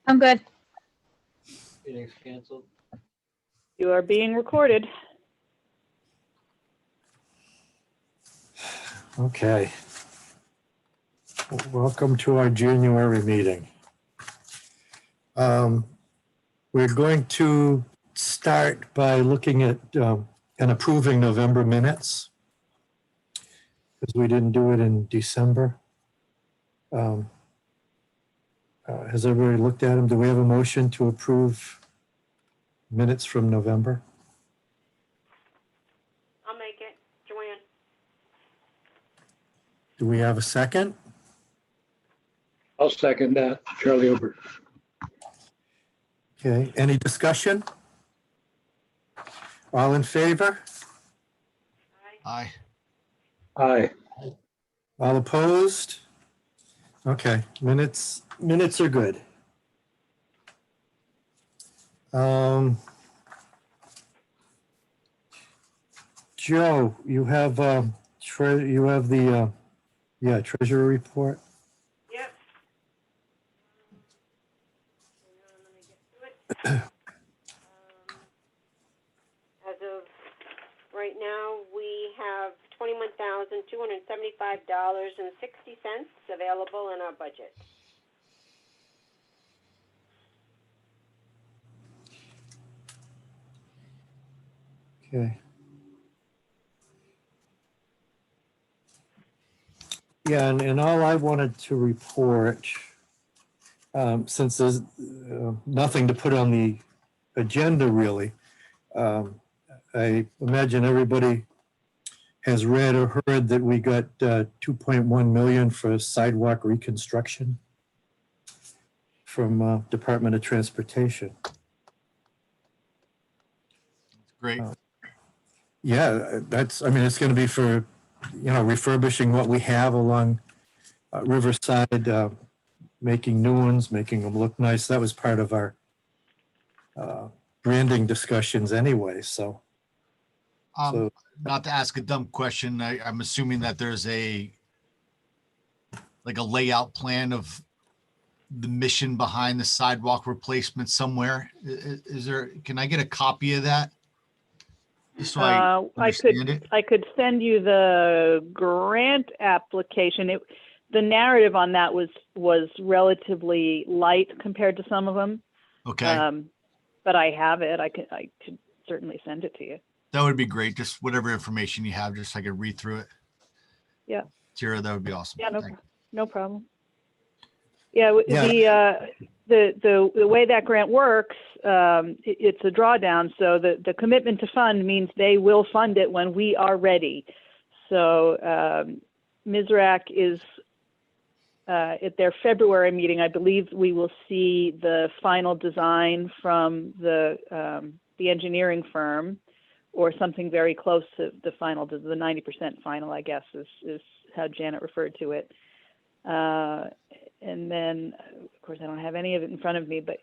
I'm good. Meeting's canceled. You are being recorded. Okay. Welcome to our January meeting. We're going to start by looking at and approving November minutes, because we didn't do it in December. Has everybody looked at them? Do we have a motion to approve minutes from November? I'll make it. Joanne. Do we have a second? I'll second that. Charlie Ober. Okay, any discussion? All in favor? Aye. Aye. All opposed? Okay, minutes are good. Joe, you have the treasurer report. Yep. Hang on, let me get to it. As of right now, we have $21,275.60 available in our budget. Okay. Yeah, and all I wanted to report, since there's nothing to put on the agenda really, I imagine everybody has read or heard that we got 2.1 million for sidewalk reconstruction from Department of Transportation. Great. Yeah, it's going to be for, refurbishing what we have along Riverside, making new ones, making them look nice. That was part of our branding discussions anyway, so. Not to ask a dumb question, I'm assuming that there's a layout plan of the mission behind the sidewalk replacement somewhere. Is there? Can I get a copy of that? Just so I understand it. I could send you the grant application. The narrative on that was relatively light compared to some of them. Okay. But I have it. I could certainly send it to you. That would be great. Just whatever information you have, just so I could read through it. Yeah. Tara, that would be awesome. Yeah, Thank you. no problem. Yeah, Yeah. The way that grant works, it's a drawdown. So the commitment to fund means they will fund it when we are ready. So MISRAC is at their February meeting. I believe we will see the final design from the engineering firm, or something very close to the final, to the 90% final, I guess, is how Janet referred to it. And then, of course, I don't have any of it in front of me, but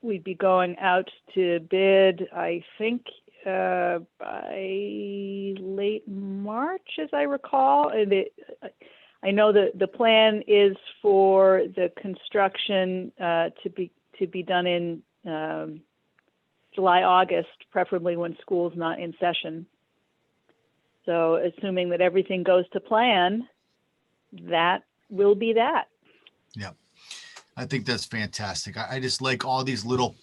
we'd be going out to bid, I think, by late March, as I recall. And I know that the plan is for the construction to be done in July, August, preferably when school's not in session. So assuming that everything goes to plan, that will be that. Yeah, I think that's fantastic. I just like all these little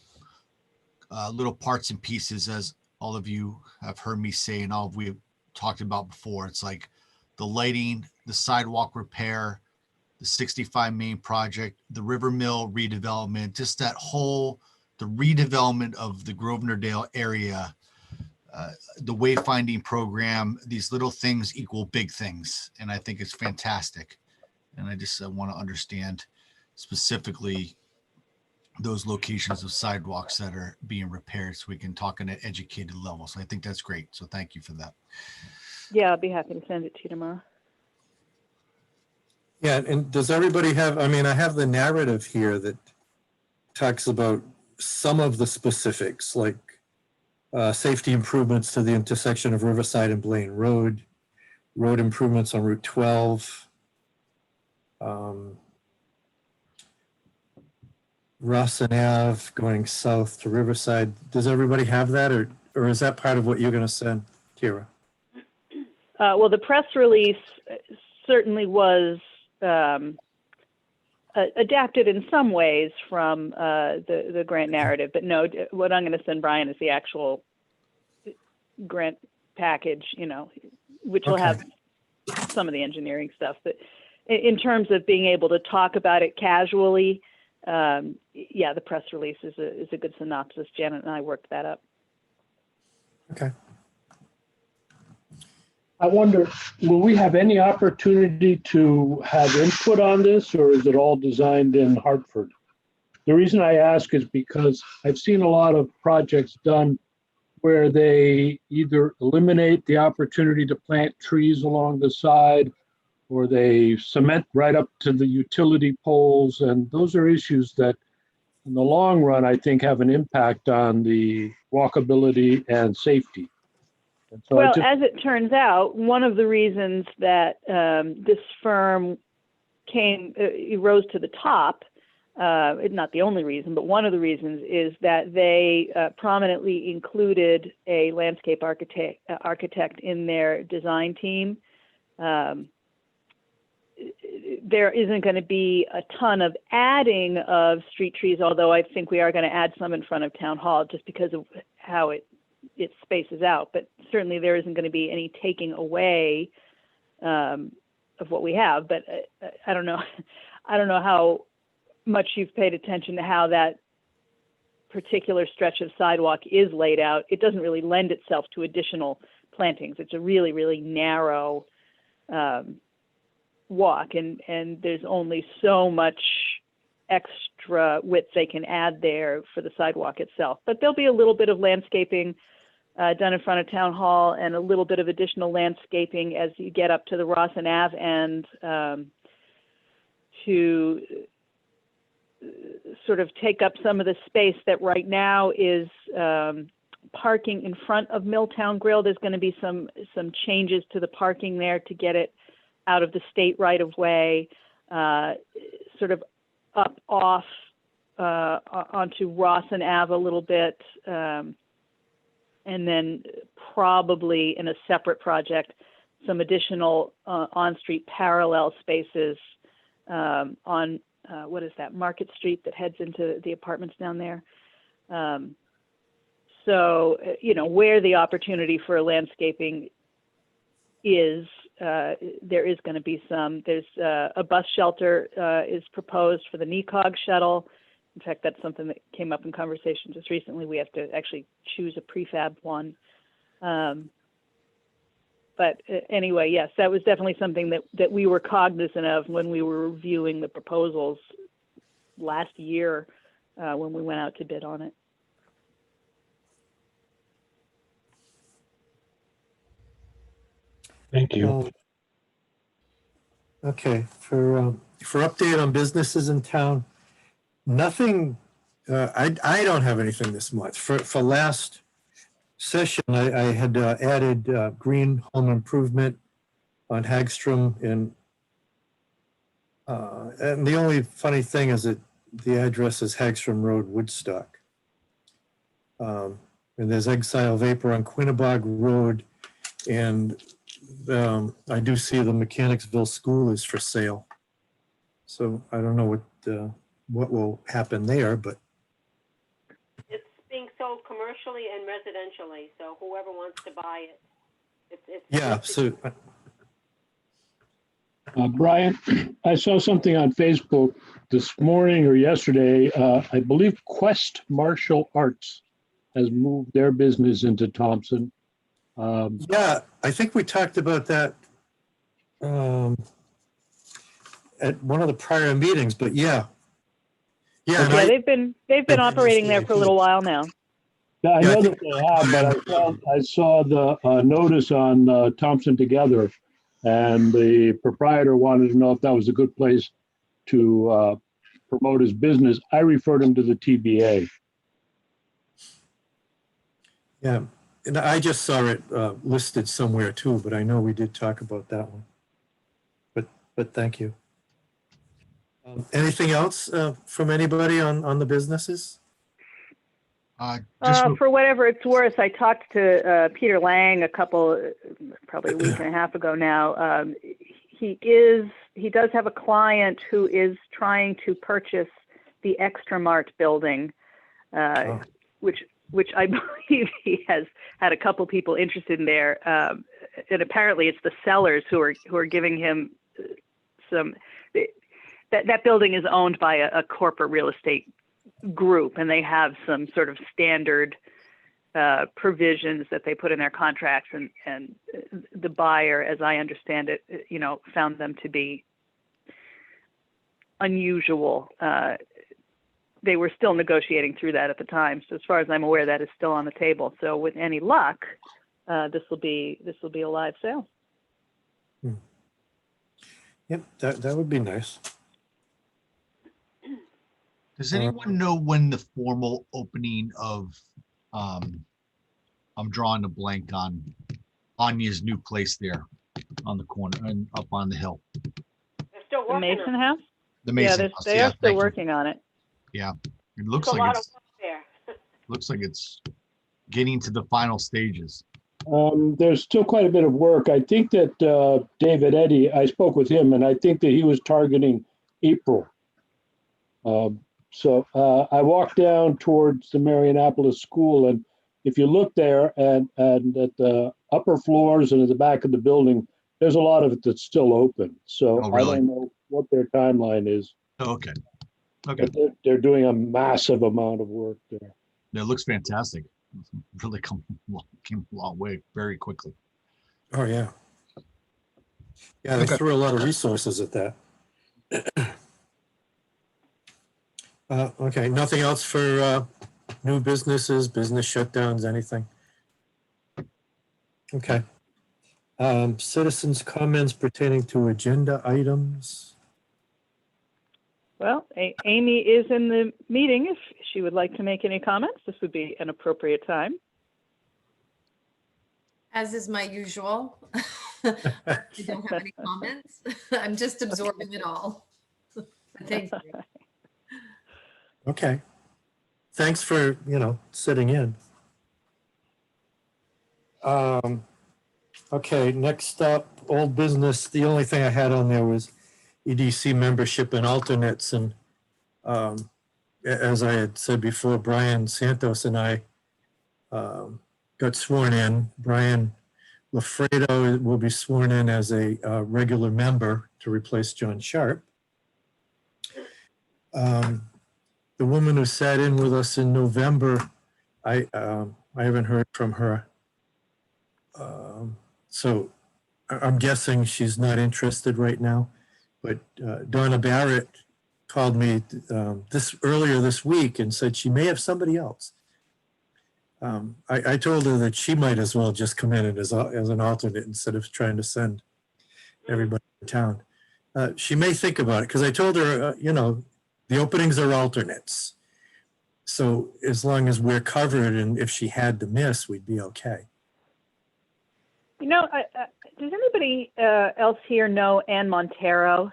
parts and pieces, as all of you have heard me say, and all we've talked about before. It's like the lighting, the sidewalk repair, the 65 Main project, the River Mill redevelopment, just that whole, the redevelopment of the Grosvenor-Dale area, the wayfinding program. These little things equal big things, and I think it's fantastic. And I just want to understand specifically those locations of sidewalks that are being repaired, so we can talk on an educated level. So I think that's great. So thank you for that. Yeah, I'll be happy to send it to you tomorrow. Yeah, and does everybody have, I have the narrative here that talks about some of the specifics, like safety improvements to the intersection of Riverside and Blaine Road, road improvements on Route 12, Rossin Ave going south to Riverside. Does everybody have that, or is that part of what you're going to send, Kira? Well, the press release certainly was adapted in some ways from the grant narrative, but no, what I'm going to send Brian is the actual grant package, which will have some of the engineering stuff. But in terms of being able to talk about it casually, yeah, the press release is a good synopsis. Janet and I worked that up. Okay. I wonder, will we have any opportunity to have input on this, or is it all designed in Hartford? The reason I ask is because I've seen a lot of projects done where they either eliminate the opportunity to plant trees along the side, or they cement right up to the utility poles. And those are issues that in the long run, I think have an impact on the walkability and safety. And so Well, as it turns out, one of the reasons that this firm rose to the top, not the only reason, but one of the reasons is that they prominently included a landscape architect in their design team. There isn't going to be a ton of adding of street trees, although I think we are going to add some in front of Town Hall just because of how it spaces out. But certainly there isn't going to be any taking away of what we have. But I don't know. I don't know how much you've paid attention to how that particular stretch of sidewalk is laid out. It doesn't really lend itself to additional plantings. It's a really, really narrow walk, and there's only so much extra width they can add there for the sidewalk itself. But there'll be a little bit of landscaping done in front of Town Hall and a little bit of additional landscaping as you get up to the Rossin Ave and to sort of take up some of the space that right now is parking in front of Milltown Grill. There's going to be some changes to the parking there to get it out of the state right of way, sort of up off onto Rossin Ave a little bit, and then probably in a separate project, some additional on-street parallel spaces on what is that, Market Street that heads into the apartments down there. So, where the opportunity for landscaping is, there is going to be some. There's a bus shelter is proposed for the NECOG shuttle. In fact, that's something that came up in conversation just recently. We have to actually choose a prefab one. But anyway, yes, that was definitely something that we were cognizant of when we were reviewing the proposals last year when we went out to bid on it. thank you. Okay, for update on businesses in town, nothing. I don't have anything this month. For last session, I had added green home improvement on Hagstrom, and the only funny thing is that the address is Hagstrom Road, Woodstock. And there's Exile Vapor on Quinnebog Road, and I do see the Mechanicsville School is for sale. So I don't know what will happen there, but It's being sold commercially and residentially, so whoever wants to buy it, it's yeah. So Brian, I saw something on Facebook this morning or yesterday. I believe Quest Martial Arts has moved their business into Thompson. yeah, I think we talked about that at one of the prior meetings, but yeah. Yeah, and Yeah, they've been operating there for a little while now. Yeah, I Yeah, I know think- that they have, but I saw the notice on Thompson Together, and the proprietor wanted to know if that was a good place to promote his business. I referred him to the TBA. Yeah, and I just saw it listed somewhere too, but I know we did talk about that one. But thank you. Anything else from anybody on the businesses? Just For whatever it's worth, I talked to Peter Lang probably a week and a half ago now. He does have a client who is trying to purchase the Extra Mart building, which I believe he has had a couple people interested in there. And apparently it's the sellers who are giving him some. That building is owned by a corporate real estate group, and they have some sort of standard provisions that they put in their contracts, and the buyer, as I understand it, found them to be unusual. They were still negotiating through that at the time, so as far as I'm aware, that is still on the table. So with any luck, this will be a live sale. Yep, that would be nice. Does anyone know when the formal opening of, I'm drawing a blank on Anya's new place there on the corner and up on the hill? They're still The working Mason on it. House? The Mason Yeah, House. they are thank still you. working on it. Yeah, it looks There's a like lot of it's work there. looks like it's getting to the final stages. There's still quite a bit of work. I think that David Eddy, I spoke with him, and I think that he was targeting April. So I walked down towards the Marianapolis School, and if you look there and at the upper floors and at the back of the building, there's a lot of it that's still open. So Oh, I really? don't know what their timeline is, Oh, okay. Okay. but they're doing a massive amount of work there. It looks fantastic. Really came a long way very quickly. Oh, yeah. Yeah, they Okay. threw a lot of resources at that. Okay, nothing else for new businesses, business shutdowns, anything? Okay. Citizens' comments pertaining to agenda items. Well, Amy is in the meeting. If she would like to make any comments, this would be an appropriate time. As is my usual. I don't have any comments. I'm just absorbing it all. Thank you. Okay. Thanks for, sitting in. Okay, next up, old business. The only thing I had on there was EDC membership and alternates. And as I had said before, Brian Santos and I got sworn in. Brian Lafredo will be sworn in as a regular member to replace John Sharp. The woman who sat in with us in November, I haven't heard from her. So I'm guessing she's not interested right now. But Donna Barrett called me earlier this week and said she may have somebody else. I told her that she might as well just come in as an alternate instead of trying to send everybody in town. She may think about it because I told her, the openings are alternates. So as long as we're covered and if she had to miss, we'd be okay. Does anybody else here know Ann Montero?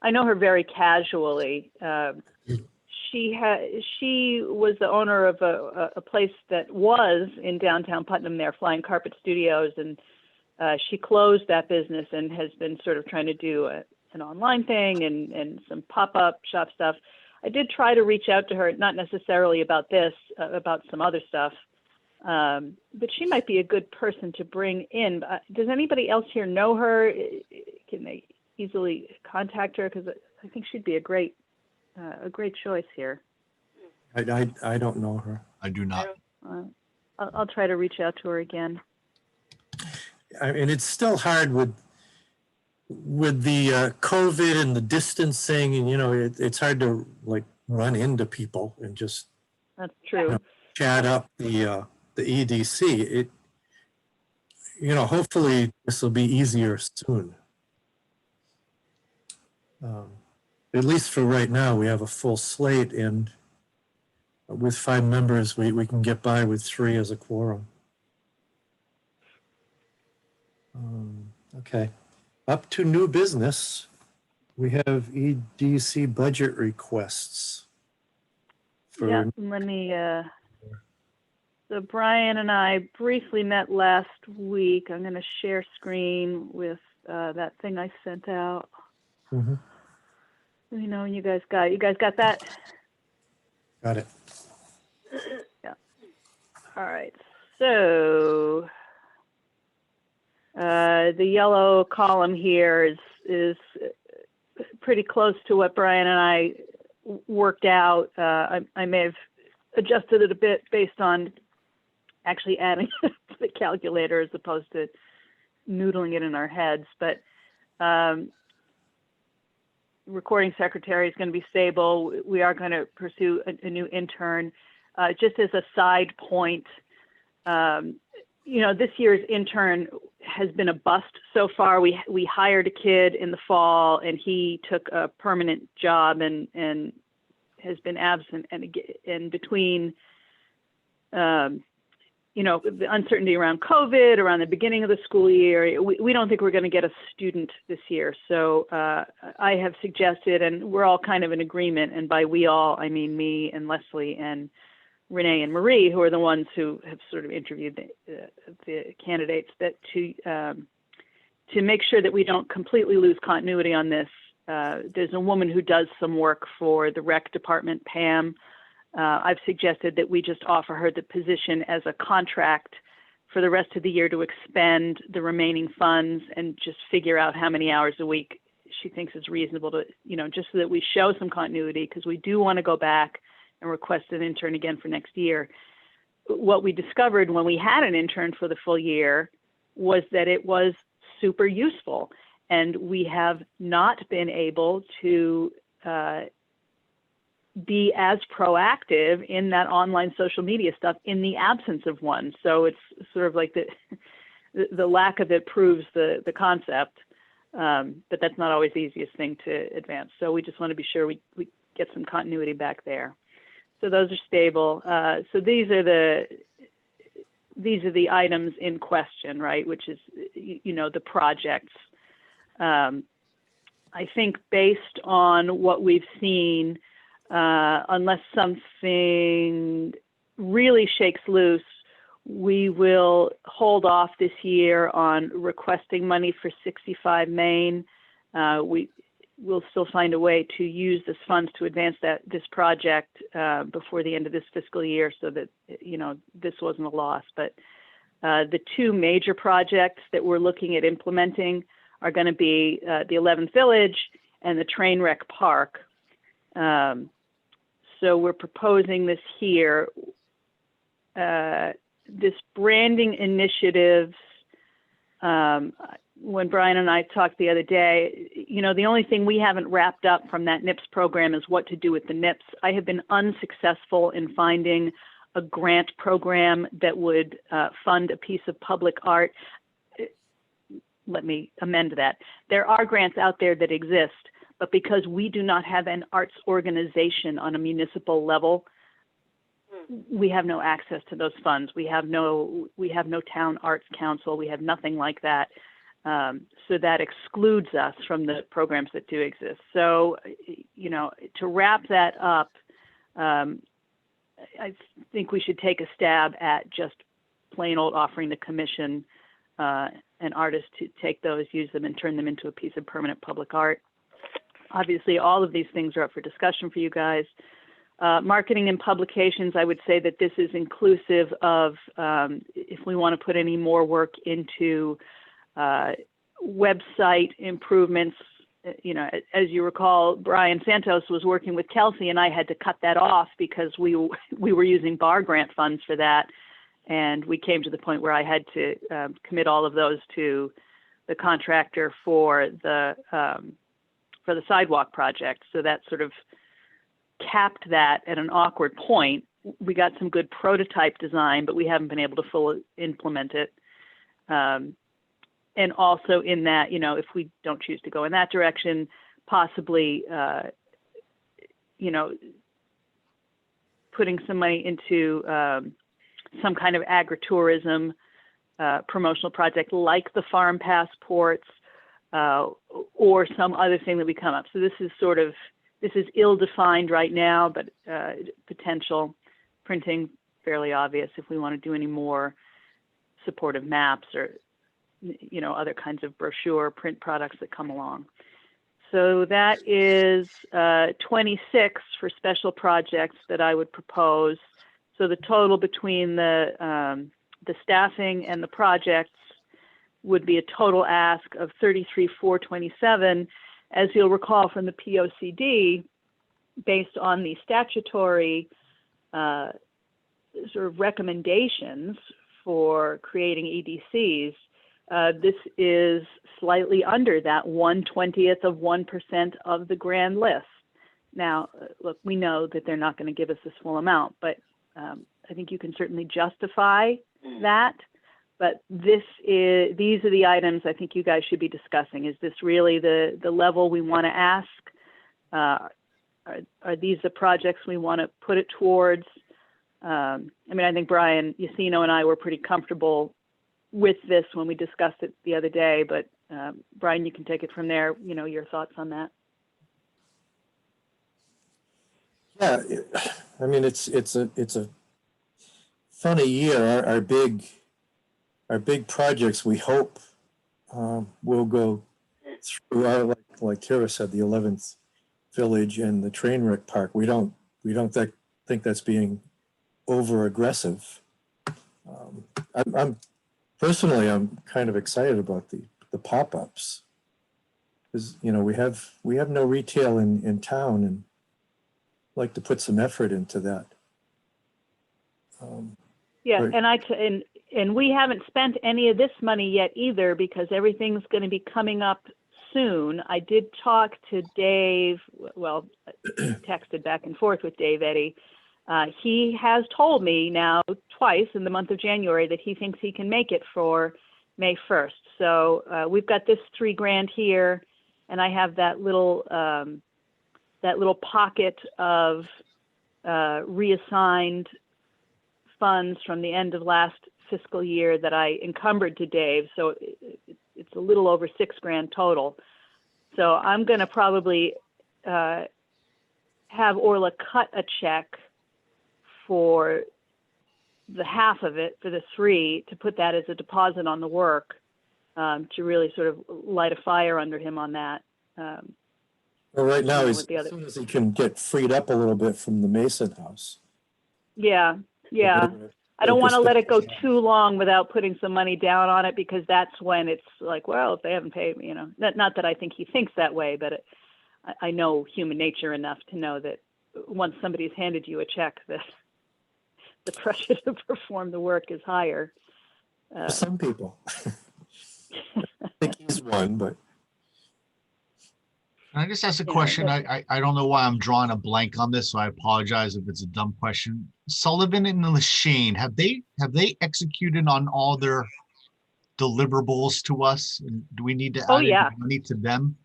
I know her very casually. She was the owner of a place that was in downtown Putnam there, Flying Carpet Studios, and she closed that business and has been sort of trying to do an online thing and some pop-up shop stuff. I did try to reach out to her, not necessarily about this, about some other stuff, but she might be a good person to bring in. Does anybody else here know her? Can they easily contact her? Because I think she'd be a great choice here. I don't know her. I do not. I'll try to reach out to her again. I mean, it's still hard with the COVID and the distancing, and it's hard to run into people and just That's true. chat up the EDC. Hopefully this will be easier soon. At least for right now, we have a full slate, and with 5 members, we can get by with 3 as a quorum. Okay. Up to new business. We have EDC budget requests. Yeah, For, let me, so Brian and I briefly met last week. I'm going to share screen with that thing I sent out. Mhm, You know, you guys got that? got it. Yeah. All right. So the yellow column here is pretty close to what Brian and I worked out. I may have adjusted it a bit based on actually adding to the calculator as opposed to noodling it in our heads. But recording secretary is going to be stable. We are going to pursue a new intern. Just as a side point, you know, this year's intern has been a bust so far. We hired a kid in the fall, and he took a permanent job and has been absent. And between, you know, the uncertainty around COVID, around the beginning of the school year, we don't think we're going to get a student this year. So I have suggested, and we're all kind of in agreement, and by we all, I mean me and Leslie and Renee and Marie, who are the ones who have sort of interviewed the candidates, that to make sure that we don't completely lose continuity on this. There's a woman who does some work for the rec department, Pam. I've suggested that we just offer her the position as a contract for the rest of the year to expend the remaining funds and just figure out how many hours a week she thinks is reasonable to, you know, just so that we show some continuity, because we do want to go back and request an intern again for next year. What we discovered when we had an intern for the full year was that it was super useful, and we have not been able to be as proactive in that online social media stuff in the absence of one. So it's sort of like the lack of it proves the concept, but that's not always the easiest thing to advance. So we just want to be sure we get some continuity back there. So those are stable. So these are the items in question, right? Which is, you know, the projects. I think based on what we've seen, unless something really shakes loose, we will hold off this year on requesting money for 65 Main. We'll still find a way to use this funds to advance this project before the end of this fiscal year, so that, you know, this wasn't a loss. But the two major projects that we're looking at implementing are going to be the 11th Village and the train wreck park. So we're proposing this here. This branding initiatives, when Brian and I talked the other day, you know, the only thing we haven't wrapped up from that NIPS program is what to do with the NIPS. I have been unsuccessful in finding a grant program that would fund a piece of public art. Let me amend that. There are grants out there that exist, but because we do not have an arts organization on a municipal level, we have no access to those funds. We have no town arts council. We have nothing like that. So that excludes us from the programs that do exist. So, you know, to wrap that up, I think we should take a stab at just plain old offering the commission an artist to take those, use them, and turn them into a piece of permanent public art. Obviously, all of these things are up for discussion for you guys. Marketing and publications, I would say that this is inclusive of, if we want to put any more work into website improvements. You know, as you recall, Brian Santos was working with Kelsey, and I had to cut that off because we were using bar grant funds for that. And we came to the point where I had to commit all of those to the contractor for the sidewalk project. So that sort of capped that at an awkward point. We got some good prototype design, but we haven't been able to fully implement it. And also in that, you know, if we don't choose to go in that direction, possibly, you know, putting some money into some kind of agritourism promotional project like the farm passports, or some other thing that we come up. So this is ill-defined right now, but potential. Printing, fairly obvious if we want to do any more supportive maps or, other kinds of brochure print products that come along. So that is 26 for special projects that I would propose. So the total between the staffing and the projects would be a total ask of 33,427. As you'll recall from the POCD, based on the statutory sort of recommendations for creating EDCs, this is slightly under that 1/20th of 1% of the grand list. Now, look, we know that they're not going to give us this full amount, but I think you can certainly justify that. But these are the items I think you guys should be discussing. Is this really the level we want to ask? Are these the projects we want to put it towards? I think Brian Yacino and I were pretty comfortable with this when we discussed it the other day, but Brian, you can take it from there, your thoughts on that. Yeah, it's a funny year. Our big projects, we hope, will go through like Tara said, the 11th Village and the train wreck park. We don't think that's being over aggressive. I'm personally, I'm kind of excited about the pop-ups, because we have no retail in town, and I'd like to put some effort into that. Yeah, Right. and we haven't spent any of this money yet either, because everything's going to be coming up soon. I did talk to Dave, texted back and forth with Dave Eddy. He has told me now twice in the month of January that he thinks he can make it for May 1st. So we've got this $3,000 here, and I have that little pocket of reassigned funds from the end of last fiscal year that I encumbered to Dave. So it's a little over $6,000 total. So I'm going to probably have Orla cut a check for the half of it, for the 3, to put that as a deposit on the work, to really sort of light a fire under him on that. Well, right now, with as the other- soon as he can get freed up a little bit from the Mason house. Yeah. I don't want to let it go too long without putting some money down on it, because that's when it's like, well, if they haven't paid me, not that I think he thinks that way, but I know human nature enough to know that once somebody's handed you a check, that the pressure to perform the work is higher. For some people. I think he's one, but. Can I just ask a Yeah, question? I don't know why I'm drawing a blank on this, so I apologize if it's a dumb question. Sullivan and Lashane, have they executed on all their deliverables to us? And do we need to add any money to them?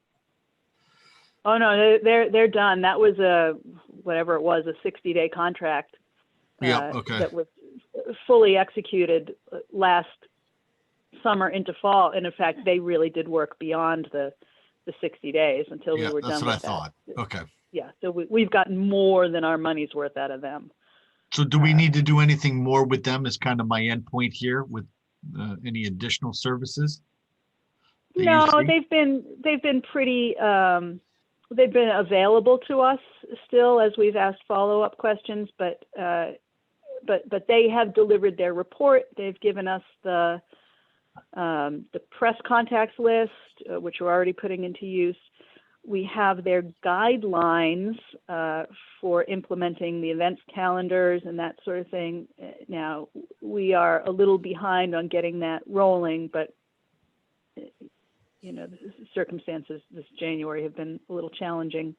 Oh no, they're done. That was a 60-day contract. Yeah, okay. That was fully executed last summer into fall. And in fact, they really did work beyond the 60 days until we were done with that. That's what I thought. Okay. Yeah, so we've gotten more than our money's worth out of them. So do we need to do anything more with them as kind of my end point here with any additional services? No, they've been pretty, they've been available to us still as we've asked follow-up questions, but they have delivered their report. They've given us the press contacts list, which we're already putting into use. We have their guidelines for implementing the events calendars and that sort of thing. Now, we are a little behind on getting that rolling, but the circumstances this January have been a little challenging,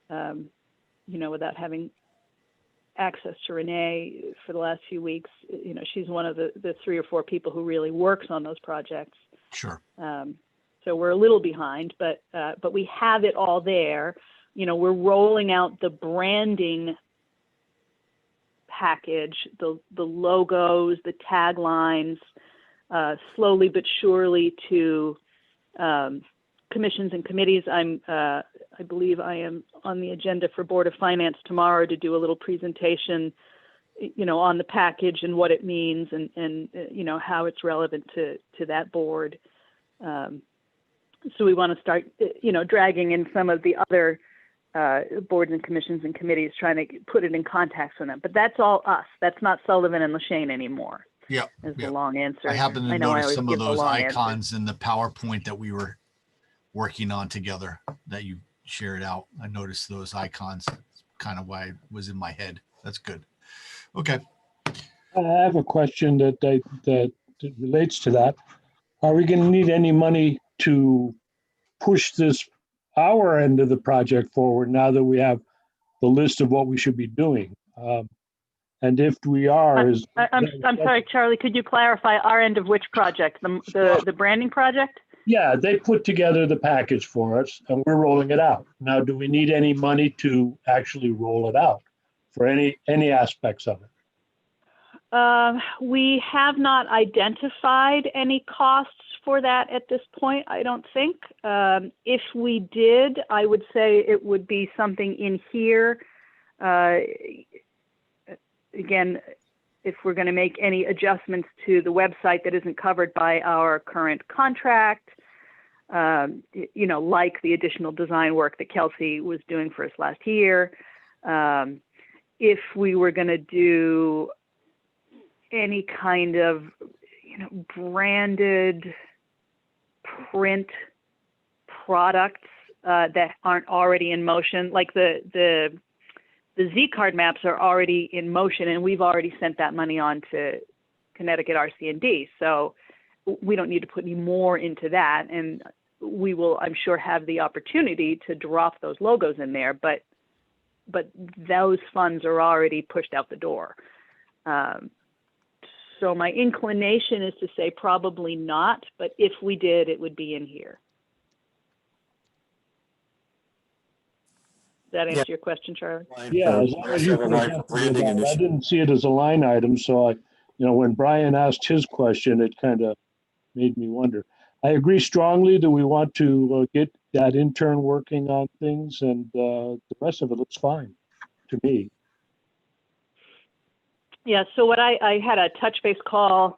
without having access to Renee for the last few weeks. She's one of the 3 or 4 people who really works on those projects. Sure. So we're a little behind, but we have it all there. We're rolling out the branding package, the logos, the taglines, slowly but surely to commissions and committees. I believe I am on the agenda for Board of Finance tomorrow to do a little presentation, on the package and what it means and how it's relevant to that board. So we want to start, dragging in some of the other boards and commissions and committees, trying to put it in context with them. But that's all us. That's not Sullivan and Lashane anymore. Yep. Is the long answer. I happen to know I notice always some of give the those long answer. icons in the PowerPoint that we were working on together that you shared out. I noticed those icons. It's kind of why it was in my head. That's good. Okay. I have a question that relates to that. Are we going to need any money to push our end of the project forward now that we have the list of what we should be doing? And if we are, I'm sorry, Charlie, could you clarify our end of which project? The branding project? Yeah, they put together the package for us and we're rolling it out. Now, do we need any money to actually roll it out for any aspects of it? We have not identified any costs for that at this point, I don't think. If we did, I would say it would be something in here. Again, if we're going to make any adjustments to the website that isn't covered by our current contract, like the additional design work that Kelsey was doing for us last year. If we were going to do any kind of, branded print products that aren't already in motion, like the Z card maps are already in motion, and we've already sent that money on to Connecticut RC&D. So we don't need to put any more into that. And we will, I'm sure, have the opportunity to drop those logos in there, but those funds are already pushed out the door. So my inclination is to say probably not, but if we did, it would be in here. Does that answer your question, Charlie? Yeah, as long as you put something about it. I didn't see it as a line item, so when Brian asked his question, it kind of made me wonder. I agree strongly that we want to get that intern working on things, and the rest of it looks fine to me. Yeah, so what I had a touch base call,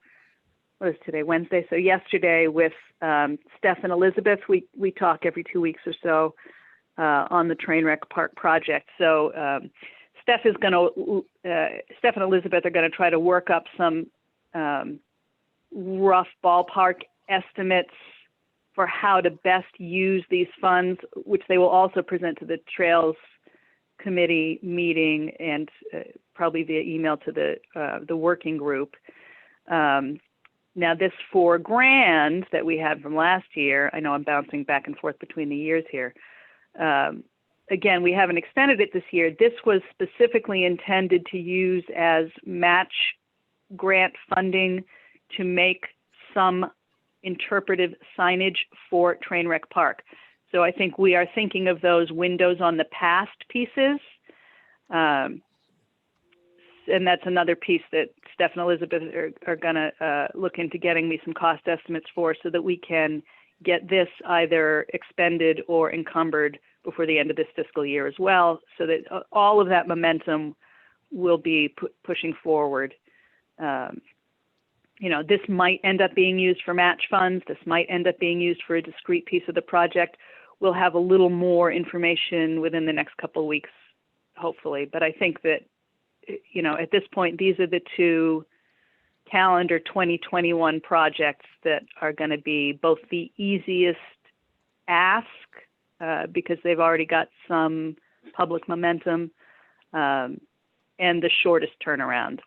what is today, Wednesday? So yesterday with Steph and Elizabeth. We talk every 2 weeks or so on the Trainwreck Park project. So Steph and Elizabeth are going to try to work up some rough ballpark estimates for how to best use these funds, which they will also present to the Trails Committee meeting and probably via email to the working group. Now this $4,000 that we had from last year, I know I'm bouncing back and forth between the years here. Again, we haven't extended it this year. This was specifically intended to use as match grant funding to make some interpretive signage for Trainwreck Park. So I think we are thinking of those windows on the past pieces. And that's another piece that Steph and Elizabeth are going to look into getting me some cost estimates for, so that we can get this either expended or encumbered before the end of this fiscal year as well, so that all of that momentum will be pushing forward. This might end up being used for match funds. This might end up being used for a discrete piece of the project. We'll have a little more information within the next couple of weeks, hopefully. But I think that, at this point, these are the two calendar 2021 projects that are going to be both the easiest ask, because they've already got some public momentum, and the shortest turnaround.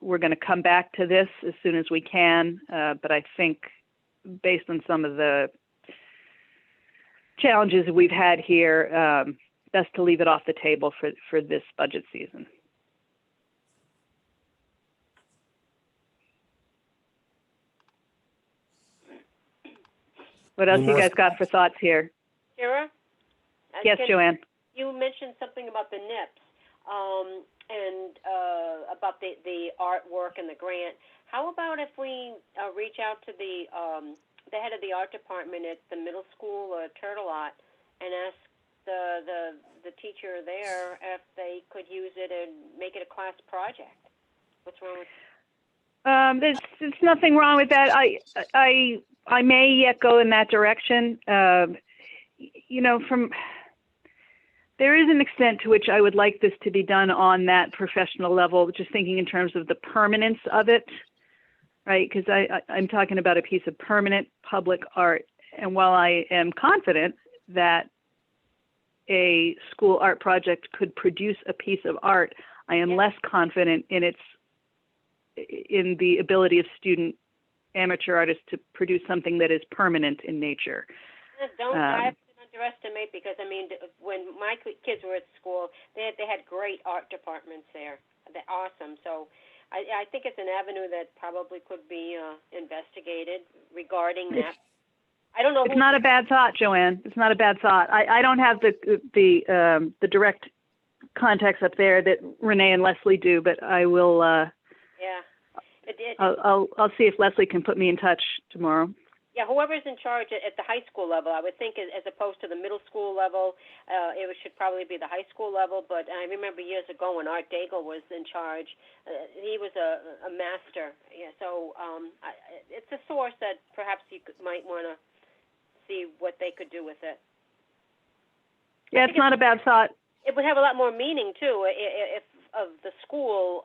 We're going to come back to this as soon as we can, but I think based on some of the challenges we've had here, best to leave it off the table for this budget season. What else you guys got for thoughts here? Kira? Yes, Joanne. You mentioned something about the NIPS and about the artwork and the grant. How about if we reach out to the head of the art department at the middle school or Turtle Art and ask the teacher there if they could use it and make it a class project. What's wrong with? There's nothing wrong with that. I may yet go in that direction. You know, there is an extent to which I would like this to be done on that professional level, just thinking in terms of the permanence of it, right? Because I'm talking about a piece of permanent public art. And while I am confident that a school art project could produce a piece of art, I am less confident in the ability of student amateur artists to produce something that is permanent in nature. Don't underestimate, because I mean, when my kids were at school, they had great art departments there. They're awesome. So I think it's an avenue that probably could be investigated regarding that. I don't know. It's not a bad thought, Joanne. It's not a bad thought. I don't have the direct contacts up there that Renee and Leslie do, but I will. Yeah. I'll see if Leslie can put me in touch tomorrow. Yeah, whoever's in charge at the high school level, I would think as opposed to the middle school level, it should probably be the high school level. But I remember years ago when Art Daigle was in charge, he was a master. Yeah, so it's a source that perhaps you might want to see what they could do with it. Yeah, it's not a bad thought. It would have a lot more meaning too if of the school,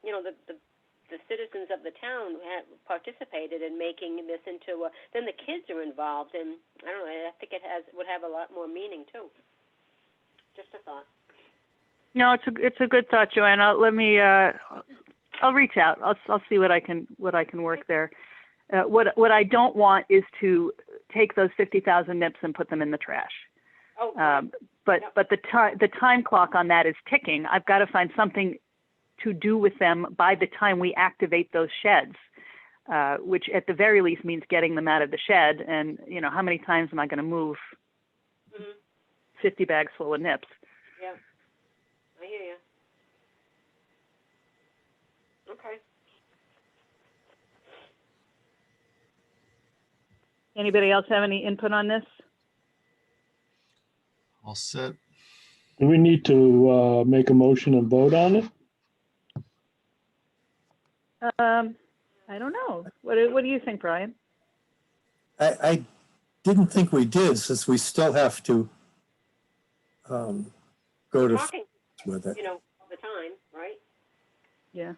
you know, the citizens of the town had participated in making this into then the kids are involved, and I don't know, I think would have a lot more meaning too. Just a thought. No, it's a good thought, Joanna. I'll reach out. I'll see what I can work there. What I don't want is to take those 50,000 nips and put them in the trash. Oh. But the time clock on that is ticking. I've got to find something to do with them by the time we activate those sheds, which at the very least means getting them out of the shed. And, you know, how many times am I going to move 50 bags full of nips? Yeah, I hear you. Okay. Anybody else have any input on this? All set. Do we need to make a motion and vote on it? I don't know. What do you think, Brian? I didn't think we did, since we still have to go to Talking, with it. you know, all the time, right? Yeah.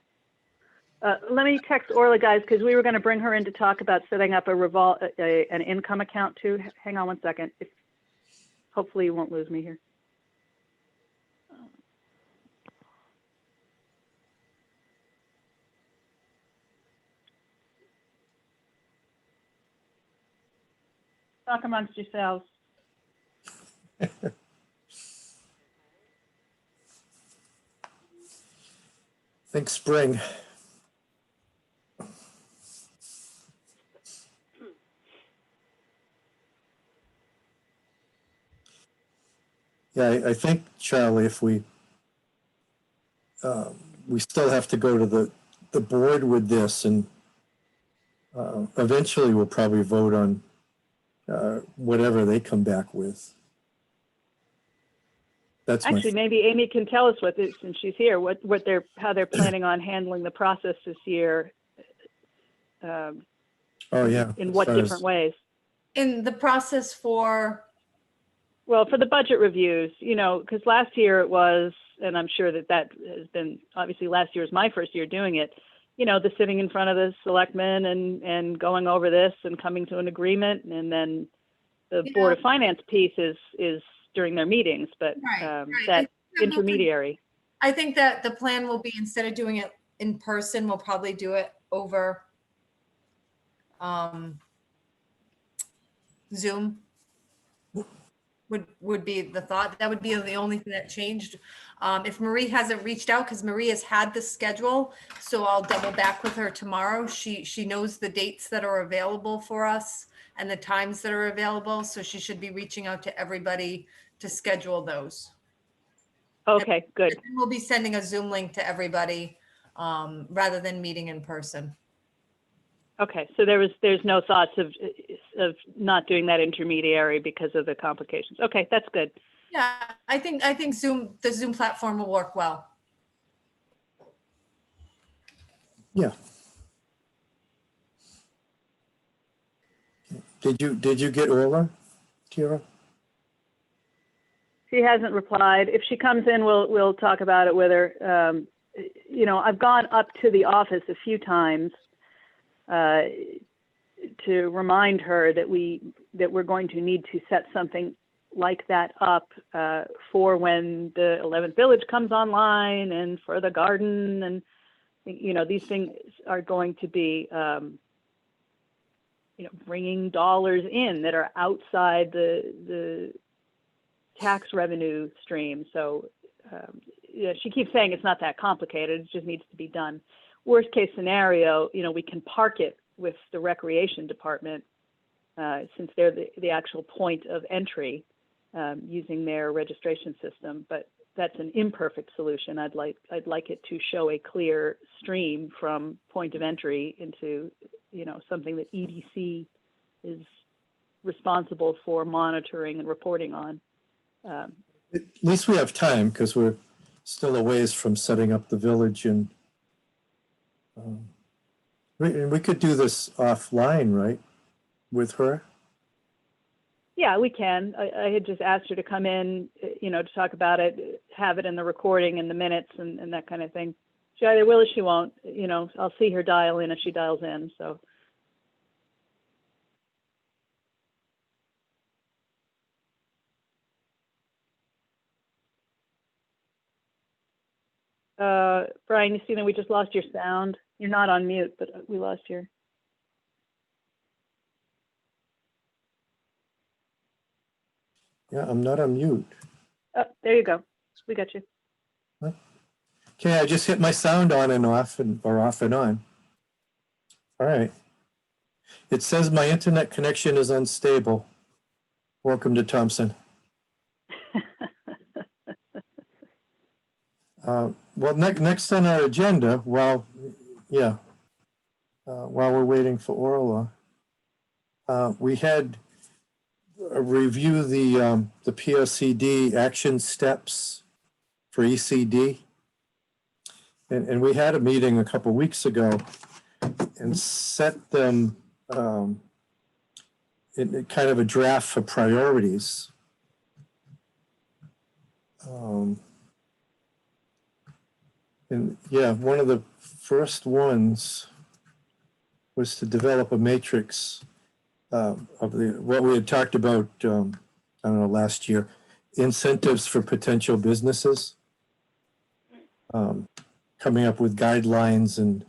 Let me text Orla, guys, because we were going to bring her in to talk about setting up an income account too. Hang on one second. Hopefully you won't lose me here. Talk amongst yourselves. Think spring. Yeah, I think, Charlie, if we still have to go to the board with this, and eventually we'll probably vote on whatever they come back with. That's Actually, maybe Amy can tell us what this, since she's here, how they're planning on handling the process this year. oh yeah. In what different ways? In the process for, Well, for the budget reviews, you know, because last year it was, and I'm sure that has been, obviously last year was my first year doing it, you know, the sitting in front of the selectmen and going over this and coming to an agreement, and then the Board of Finance piece is during their meetings, but Right. that intermediary. I think that the plan will be, instead of doing it in person, we'll probably do it over Zoom. Would be the thought. That would be the only thing that changed. If Marie hasn't reached out, because Marie has had the schedule, so I'll double back with her tomorrow. She knows the dates that are available for us and the times that are available, so she should be reaching out to everybody to schedule those. Okay, good. And we'll be sending a Zoom link to everybody rather than meeting in person. Okay, so there's no thoughts of not doing that intermediary because of the complications. Okay, that's good. Yeah, I think the Zoom platform will work well. Yeah. Did you get Orla, Kira? She hasn't replied. If she comes in, we'll talk about it with her. You know, I've gone up to the office a few times to remind her that we're going to need to set something like that up for when the 11th Village comes online and for the garden, and you know, these things are going to be you know, bringing dollars in that are outside the tax revenue stream. So yeah, she keeps saying it's not that complicated, it just needs to be done. Worst case scenario, you know, we can park it with the recreation department since they're the actual point of entry using their registration system. But that's an imperfect solution. I'd like it to show a clear stream from point of entry into, you know, something that EDC is responsible for monitoring and reporting on. At least we have time because we're still a ways from setting up the village, and we could do this offline, right, with her? Yeah, we can. I had just asked her to come in, you know, to talk about it, have it in the recording and the minutes and that kind of thing. She either will or she won't. You know, I'll see her dial in if she dials in. So. Brian, you see that we just lost your sound. You're not on mute, but we lost your. Yeah, I'm not on mute. Oh, there you go. We got you. Okay, I just hit my sound on and off, or off and on. All right. It says my internet connection is unstable. Welcome to Thompson. Well, next on our agenda, while we're waiting for Orla, we had review the POCD action steps for ECD. And we had a meeting a couple weeks ago and set them in kind of a draft for priorities. And yeah, one of the first ones was to develop a matrix of what we had talked about, I don't know, last year, incentives for potential businesses, coming up with guidelines and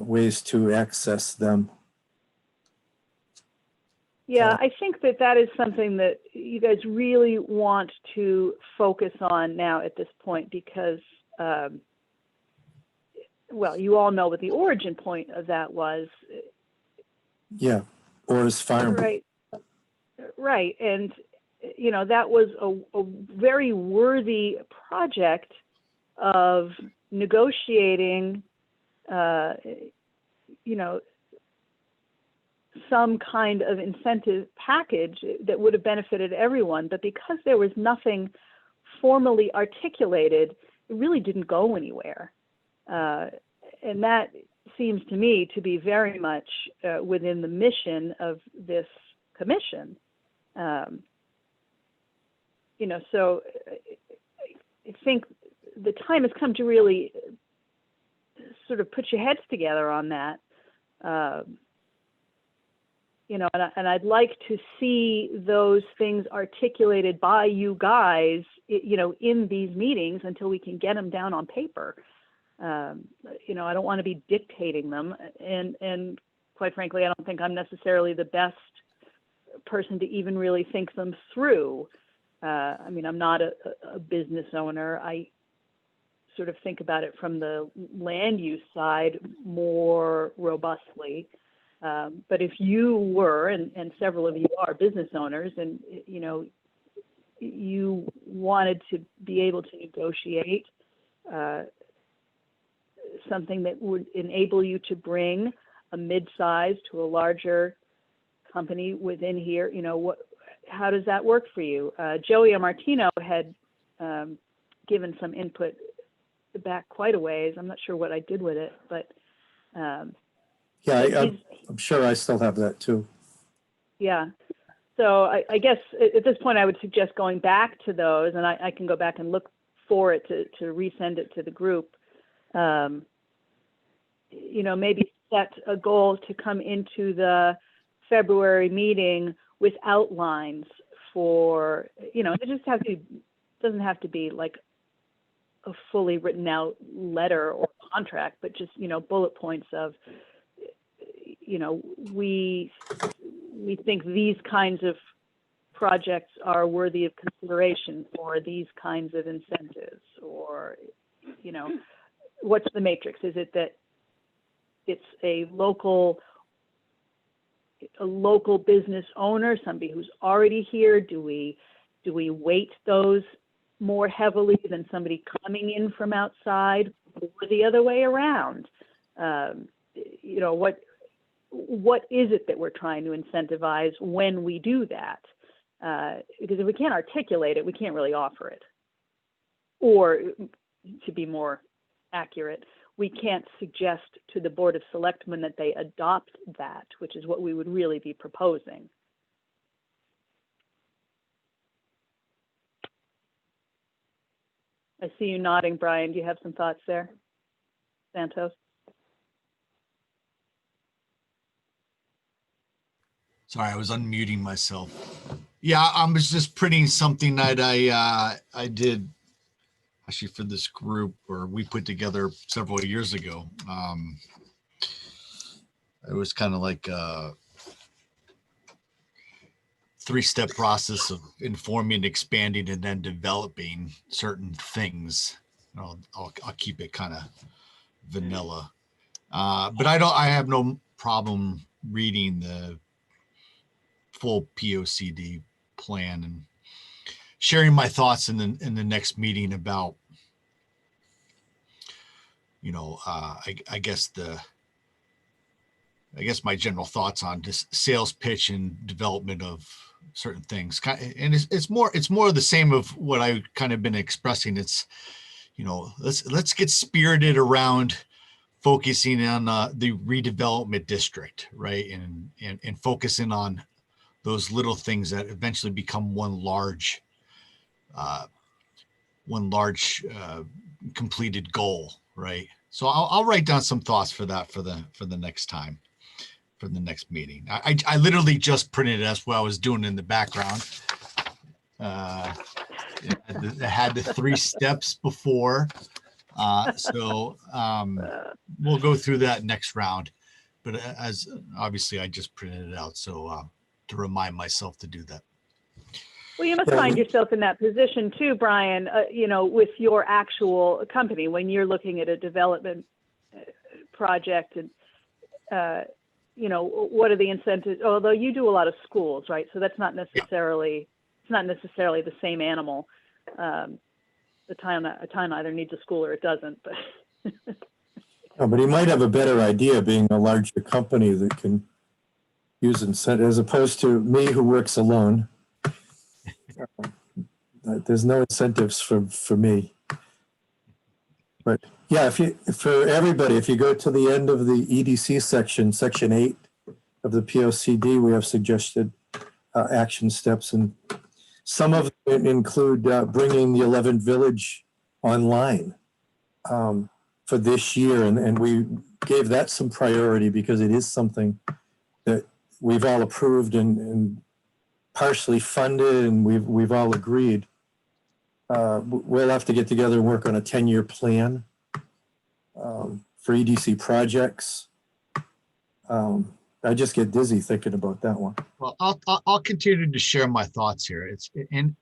ways to access them. Yeah, I think that is something that you guys really want to focus on now at this point because, well, you all know what the origin point of that was. Yeah, or as farm. Right. And, you know, that was a very worthy project of negotiating, you know, some kind of incentive package that would have benefited everyone. But because there was nothing formally articulated, it really didn't go anywhere. And that seems to me to be very much within the mission of this commission. You know, so I think the time has come to really sort of put your heads together on that. You know, and I'd like to see those things articulated by you guys, you know, in these meetings until we can get them down on paper. You know, I don't want to be dictating them. And quite frankly, I don't think I'm necessarily the best person to even really think them through. I mean, I'm not a business owner. I sort of think about it from the land use side more robustly. But if you were, and several of you are business owners, and, you know, you wanted to be able to negotiate something that would enable you to bring a mid-size to a larger company within here, how does that work for you? Joey Martino had given some input back quite a ways. I'm not sure what I did with it, but Yeah, I'm sure I still have that too. yeah. So I guess at this point I would suggest going back to those, and I can go back and look for it to resend it to the group. Maybe set a goal to come into the February meeting with outlines for, it just doesn't have to be like a fully written out letter or contract, but just, bullet points of, we think these kinds of projects are worthy of consideration for these kinds of incentives, or, what's the matrix? Is it that it's a local business owner, somebody who's already here? Do we weight those more heavily than somebody coming in from outside, or the other way around? What is it that we're trying to incentivize when we do that? Because if we can't articulate it, we can't really offer it. Or, to be more accurate, we can't suggest to the Board of Selectmen that they adopt that, which is what we would really be proposing. I see you nodding, Brian. Do you have some thoughts there? Santos? Sorry, I was unmuting myself. Yeah, I was just printing something that I did actually for this group, or we put together several years ago. It was kind of like a 3-step process of informing, expanding, and then developing certain things. I'll keep it kind of vanilla, but I have no problem reading the full POCD plan and sharing my thoughts in the next meeting about, I guess my general thoughts on just sales pitch and development of certain things. And it's more of the same of what I kind of been expressing. It's, let's get spirited around focusing on the redevelopment district, right? And focusing on those little things that eventually become one large completed goal, right? So I'll write down some thoughts for that for the next time, for the next meeting. I literally just printed it. That's what I was doing in the background. It had the 3 steps before. So we'll go through that next round. But as obviously I just printed it out, so to remind myself to do that. Well, you must find yourself in that position too, Brian, with your actual company when you're looking at a development project and, what are the incentives? Although you do a lot of schools, right? So that's not necessarily, it's not necessarily the same animal. A town either needs a school or it doesn't. But No, but he might have a better idea being a larger company that can use incentives as opposed to me who works alone. There's no incentives for me. But yeah, if you go to the end of the EDC section 8 of the POCD, we have suggested action steps, and some of them include bringing the 11th Village online for this year, and we gave that some priority because it is something that we've all approved and partially funded, and we've all agreed. We'll have to get together and work on a 10-year plan for EDC projects. I just get dizzy thinking about that one. Well, I'll continue to share my thoughts here. And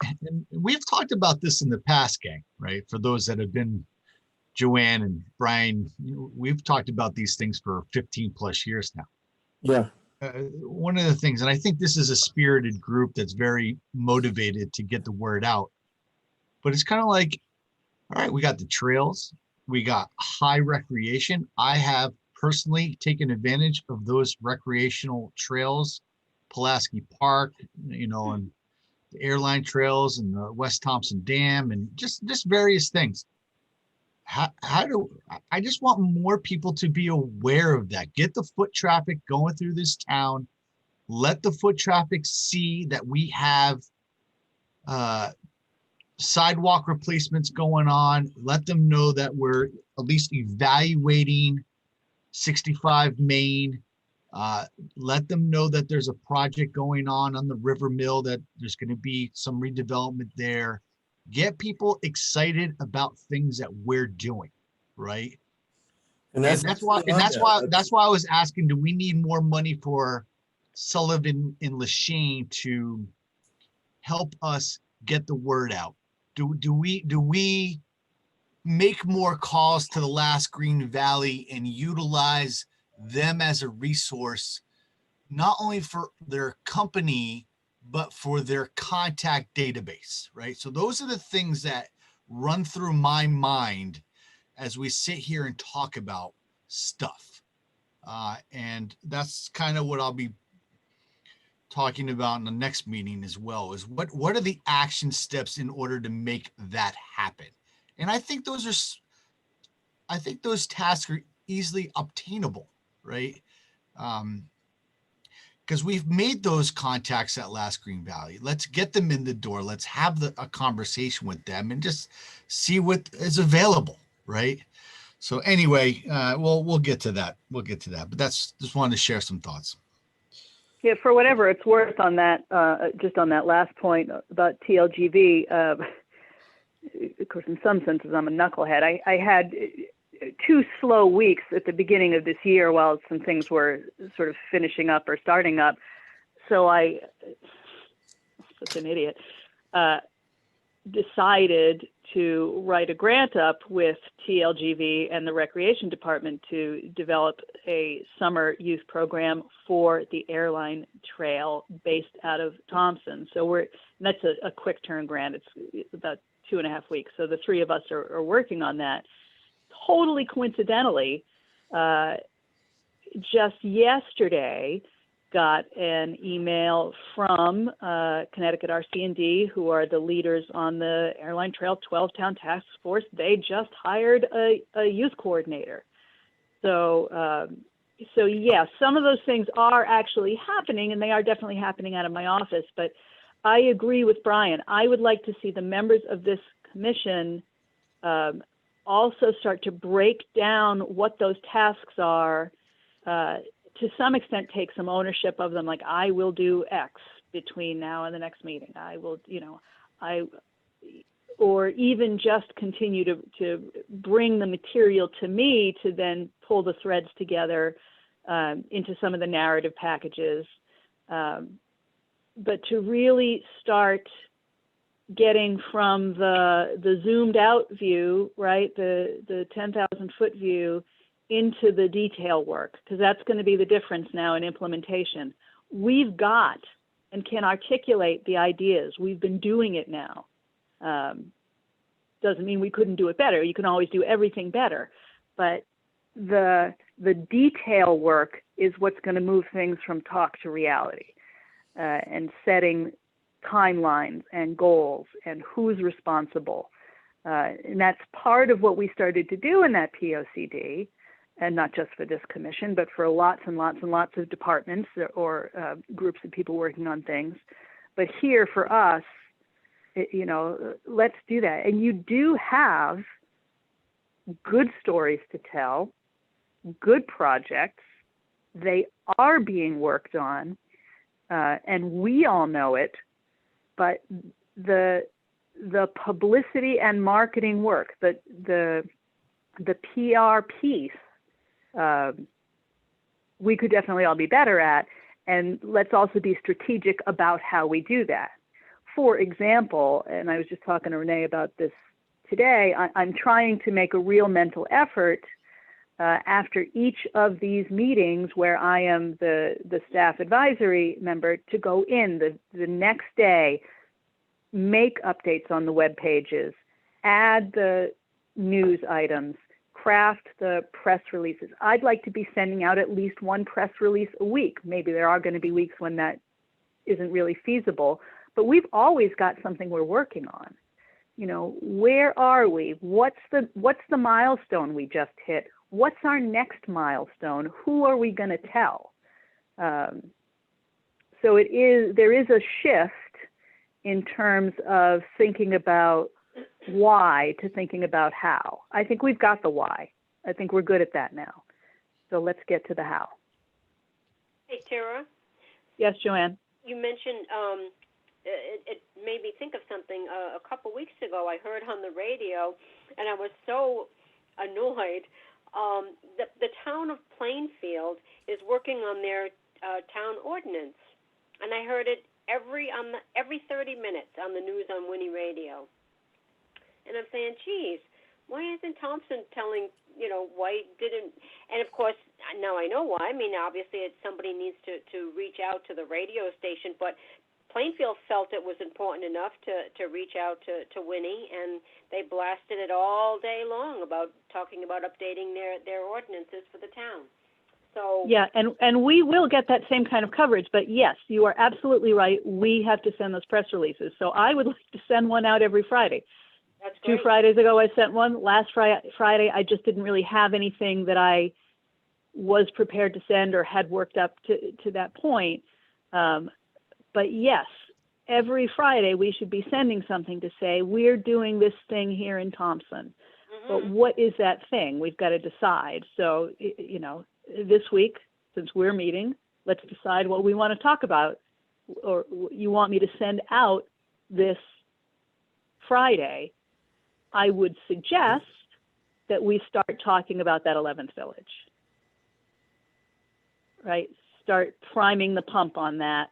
we've talked about this in the past, gang, right? For those that have been, Joanne and Brian, we've talked about these things for 15 plus years now. Yeah. One of the things, and I think this is a spirited group that's very motivated to get the word out, but it's kind of like, all right, we got the trails, we got high recreation. I have personally taken advantage of those recreational trails, Pulaski Park, and the airline trails and the West Thompson Dam and just various things. I just want more people to be aware of that. Get the foot traffic going through this town. Let the foot traffic see that we have sidewalk replacements going on. Let them know that we're at least evaluating 65 Main. Let them know that there's a project going on the River Mill, that there's going to be some redevelopment there. Get people excited about things that we're doing, right? And That's why I was asking, do we need more money for Sullivan and Lashane to help us get the word out? Do we make more calls to the Last Green Valley and utilize them as a resource, not only for their company, but for their contact database, right? So those are the things that run through my mind as we sit here and talk about stuff. And that's kind of what I'll be talking about in the next meeting as well, is what are the action steps in order to make that happen? And I think those tasks are easily obtainable, right? Because we've made those contacts at Last Green Valley. Let's get them in the door. Let's have a conversation with them and just see what is available, right? So anyway, we'll get to that. But just wanted to share some thoughts. Yeah, for whatever it's worth on that, just on that last point about TLGV, of course, in some senses, I'm a knucklehead. I had 2 slow weeks at the beginning of this year while some things were sort of finishing up or starting up. So I, such an idiot, decided to write a grant up with TLGV and the Recreation Department to develop a summer youth program for the airline trail based out of Thompson. So that's a quick turn grant. It's about 2.5 weeks. So the 3 of us are working on that. Totally coincidentally, just yesterday, got an email from Connecticut RC&D, who are the leaders on the Airline Trail 12-Town Task Force. They just hired a youth coordinator. So yeah, some of those things are actually happening, and they are definitely happening out of my office. But I agree with Brian. I would like to see the members of this commission also start to break down what those tasks are, to some extent take some ownership of them, like I will do X between now and the next meeting. I will, or even just continue to bring the material to me to then pull the threads together into some of the narrative packages. But to really start getting from the zoomed out view, right, the 10,000 foot view, into the detail work, because that's going to be the difference now in implementation. We've got and can articulate the ideas. We've been doing it now. Doesn't mean we couldn't do it better. You can always do everything better, but the detail work is what's going to move things from talk to reality, and setting timelines and goals and who's responsible. And that's part of what we started to do in that POCD. And not just for this commission, but for lots and lots and lots of departments or groups of people working on things. But here for us, let's do that. And you do have good stories to tell, good projects. They are being worked on, and we all know it. But the publicity and marketing work, the PR piece, we could definitely all be better at, and let's also be strategic about how we do that. For example, and I was just talking to Renee about this today, I'm trying to make a real mental effort after each of these meetings where I am the staff advisory member to go in the next day, make updates on the web pages, add the news items, craft the press releases. I'd like to be sending out at least one press release a week. Maybe there are going to be weeks when that isn't really feasible, but we've always got something we're working on. You know, where are we? What's the milestone we just hit? What's our next milestone? Who are we going to tell? So there is a shift in terms of thinking about why to thinking about how. I think we've got the why. I think we're good at that now. So let's get to the how. Hey, Tara. Yes, Joanne. You mentioned it made me think of something. A couple weeks ago, I heard on the radio, and I was so annoyed. The town of Plainfield is working on their town ordinance, and I heard it every 30 minutes on the news on Winnie Radio. And I'm saying, geez, why isn't Thompson telling, why didn't, and of course, now I know why. I mean, obviously somebody needs to reach out to the radio station, but Plainfield felt it was important enough to reach out to Winnie, and they blasted it all day long about talking about updating their ordinances for the town. So yeah, and we will get that same kind of coverage, but yes, you are absolutely right. We have to send those press releases. So I would like to send one out every Friday. That's great. 2 Fridays ago, I sent one. Last Friday, I just didn't really have anything that I was prepared to send or had worked up to that point. But yes, every Friday we should be sending something to say, we're doing this thing here in Thompson. Mm-hmm. But what is that thing? We've got to decide. So, this week, since we're meeting, let's decide what we want to talk about. Or you want me to send out this Friday? I would suggest that we start talking about that 11th village, right? Start priming the pump on that,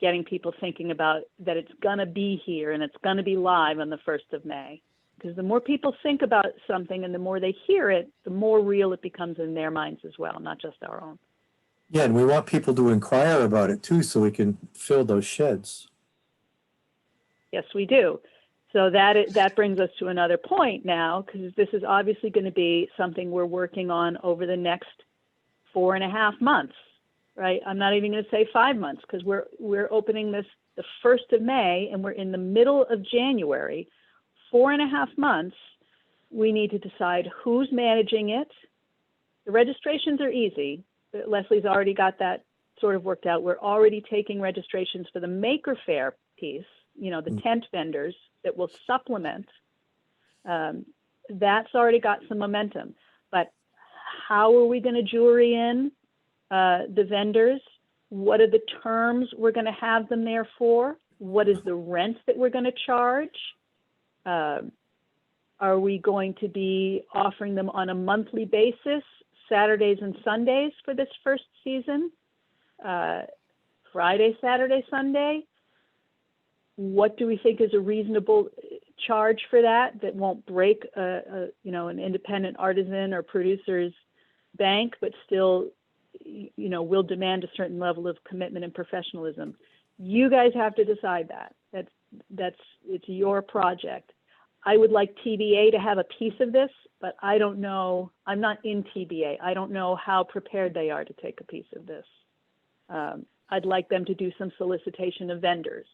getting people thinking about that it's going to be here and it's going to be live on the 1st of May. Because the more people think about something and the more they hear it, the more real it becomes in their minds as well, not just our own. Yeah, and we want people to inquire about it too, so we can fill those sheds. Yes, we do. So that brings us to another point now, because this is obviously going to be something we're working on over the next 4.5 months, right? I'm not even going to say 5 months, because we're opening this the 1st of May, and we're in the middle of January. 4.5 months, we need to decide who's managing it. The registrations are easy. Leslie's already got that sort of worked out. We're already taking registrations for the Maker Faire piece, the tent vendors that will supplement. That's already got some momentum. But how are we going to jury in the vendors? What are the terms we're going to have them there for? What is the rent that we're going to charge? Are we going to be offering them on a monthly basis, Saturdays and Sundays for this first season? Friday, Saturday, Sunday? What do we think is a reasonable charge for that won't break an independent artisan or producer's bank, but still, will demand a certain level of commitment and professionalism? You guys have to decide that. It's your project. I would like TBA to have a piece of this, but I don't know. I'm not in TBA. I don't know how prepared they are to take a piece of this. I'd like them to do some solicitation of vendors.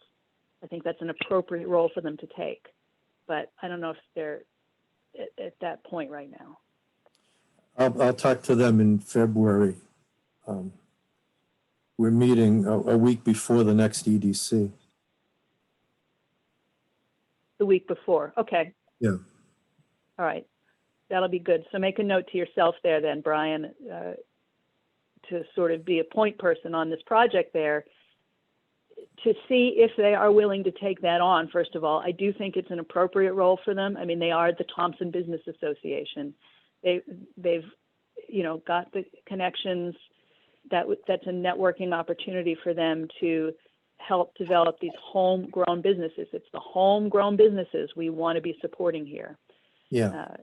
I think that's an appropriate role for them to take, but I don't know if they're at that point right now. I'll talk to them in February. We're meeting a week before the next EDC. The week before, okay. Yeah. All right, that'll be good. So make a note to yourself there then, Brian, to sort of be a point person on this project there, to see if they are willing to take that on. First of all, I do think it's an appropriate role for them. I mean, they are the Thompson Business Association. They've got the connections. That's a networking opportunity for them to help develop these homegrown businesses. It's the homegrown businesses we want to be supporting here. Yeah.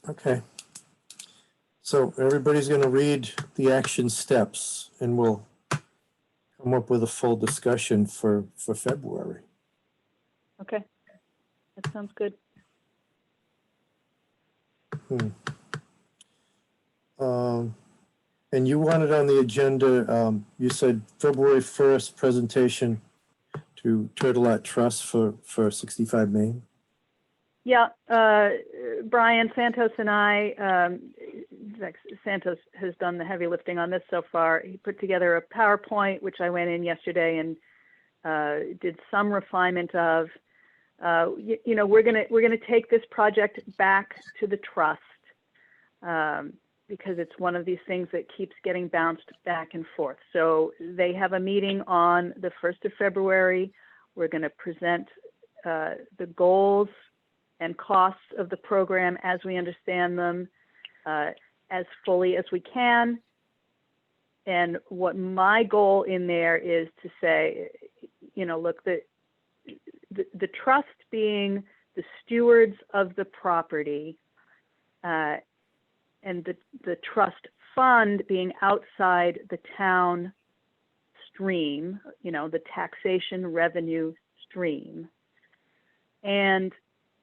Okay. So everybody's going to read the action steps, and we'll come up with a full discussion for February. Okay, that sounds good. And you wanted on the agenda, you said February 1st presentation to Turtlet Trust for 65 Main. Yeah, Brian Santos and I, Santos has done the heavy lifting on this so far. He put together a PowerPoint, which I went in yesterday and did some refinement of. You know, we're gonna take this project back to the trust because it's one of these things that keeps getting bounced back and forth. So they have a meeting on the 1st of February. We're going to present the goals and costs of the program as we understand them as fully as we can. And what my goal in there is to say, you know, look, the trust being the stewards of the property and the trust fund being outside the town stream, you know, the taxation revenue stream, and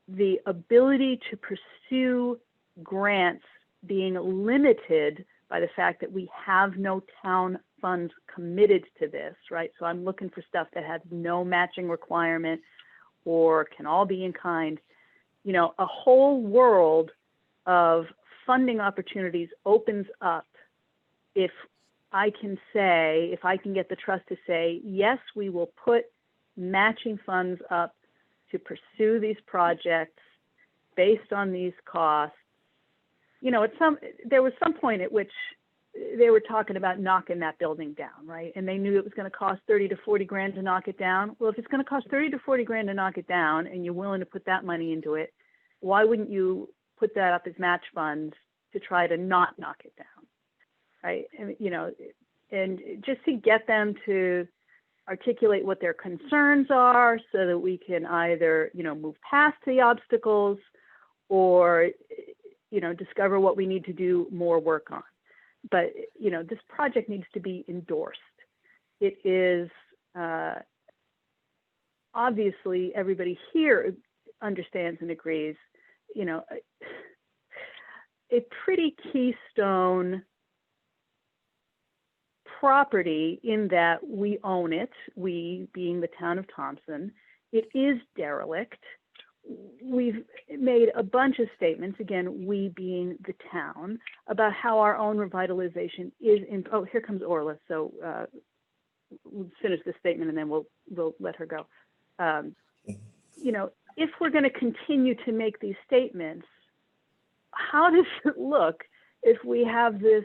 the ability to pursue grants being limited by the fact that we have no town funds committed to this, right? So I'm looking for stuff that has no matching requirement or can all be in kind. You know, a whole world of funding opportunities opens up if I can get the trust to say, yes, we will put matching funds up to pursue these projects based on these costs. You know, there was some point at which they were talking about knocking that building down, right? And they knew it was going to cost 30 to 40 grand to knock it down. Well, if it's going to cost 30 to 40 grand to knock it down and you're willing to put that money into it, why wouldn't you put that up as match funds to try to not knock it down, right? And, you know, and just to get them to articulate what their concerns are so that we can either, you know, move past the obstacles or, you know, discover what we need to do more work on. But, you know, this project needs to be endorsed. It is obviously everybody here understands and agrees, you know, a pretty keystone property in that we own it, we being the town of Thompson. It is derelict. We've made a bunch of statements, again, we being the town, about how our own revitalization is in, oh, here comes Orla. So we'll finish this statement and then we'll let her go. You know, if we're going to continue to make these statements, how does it look if we have this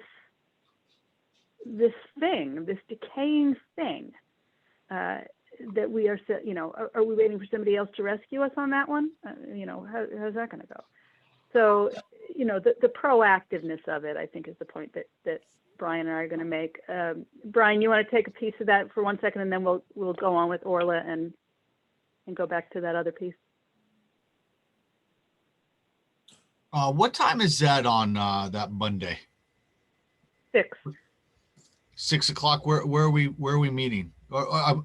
decaying thing that we are, you know, are we waiting for somebody else to rescue us on that one? You know, how's that going to go? So, you know, the proactiveness of it, I think, is the point that Brian and I are going to make. Brian, you want to take a piece of that for 1 second, and then we'll go on with Orla and go back to that other piece. What time is that on that Monday? 6. 6 o'clock. Where are we meeting?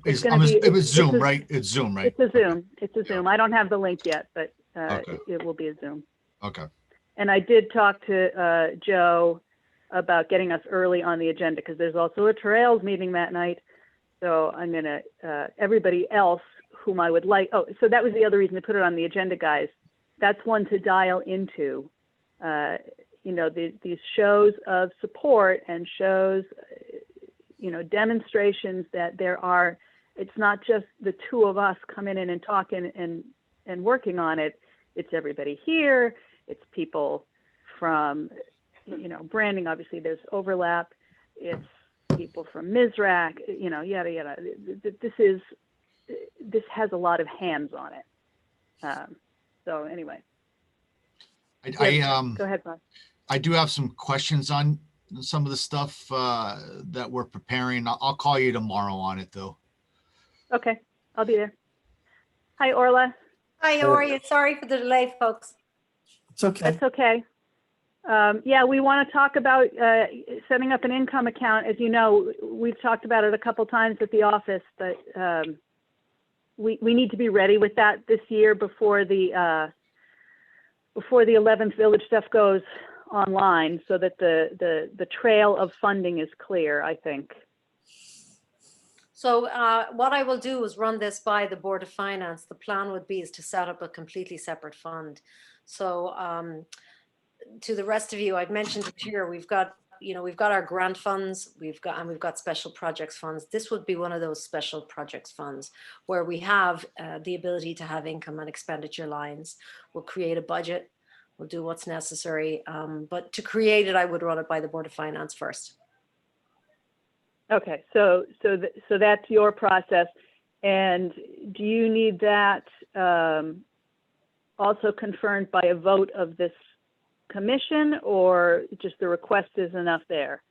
It's Zoom, right? It's Zoom, right? It's a Zoom. It's a Zoom. I don't have the link yet, but Okay. it will be a Zoom. Okay. And I did talk to Joe about getting us early on the agenda because there's also a Trails meeting that night. So I'm going to, everybody else whom I would like, oh, so that was the other reason to put it on the agenda, guys. That's one to dial into, you know, these shows of support and shows, you know, demonstrations that there are, it's not just the two of us coming in and talking and working on it. It's everybody here. It's people from, you know, branding, obviously there's overlap. It's people from MISRAC, you know, yada, yada. This has a lot of hands on it. So anyway. Go ahead, Bob. I do have some questions on some of the stuff that we're preparing. I'll call you tomorrow on it though. Okay, I'll be there. Hi, Orla. Hi, how are you? Sorry for the delay, folks. It's okay. That's okay. Yeah, we want to talk about setting up an income account. As you know, we've talked about it a couple times at the office, but we need to be ready with that this year before the 11th Village stuff goes online, so that the trail of funding is clear, I think. So what I will do is run this by the Board of Finance. The plan would be is to set up a completely separate fund. So to the rest of you, I've mentioned it here, we've got our grant funds, we've got special projects funds. This would be one of those special projects funds where we have the ability to have income and expenditure lines. We'll create a budget, we'll do what's necessary. But to create it, I would run it by the Board of Finance first. Okay, so that's your process. And do you need that also confirmed by a vote of this commission, or just the request is enough there?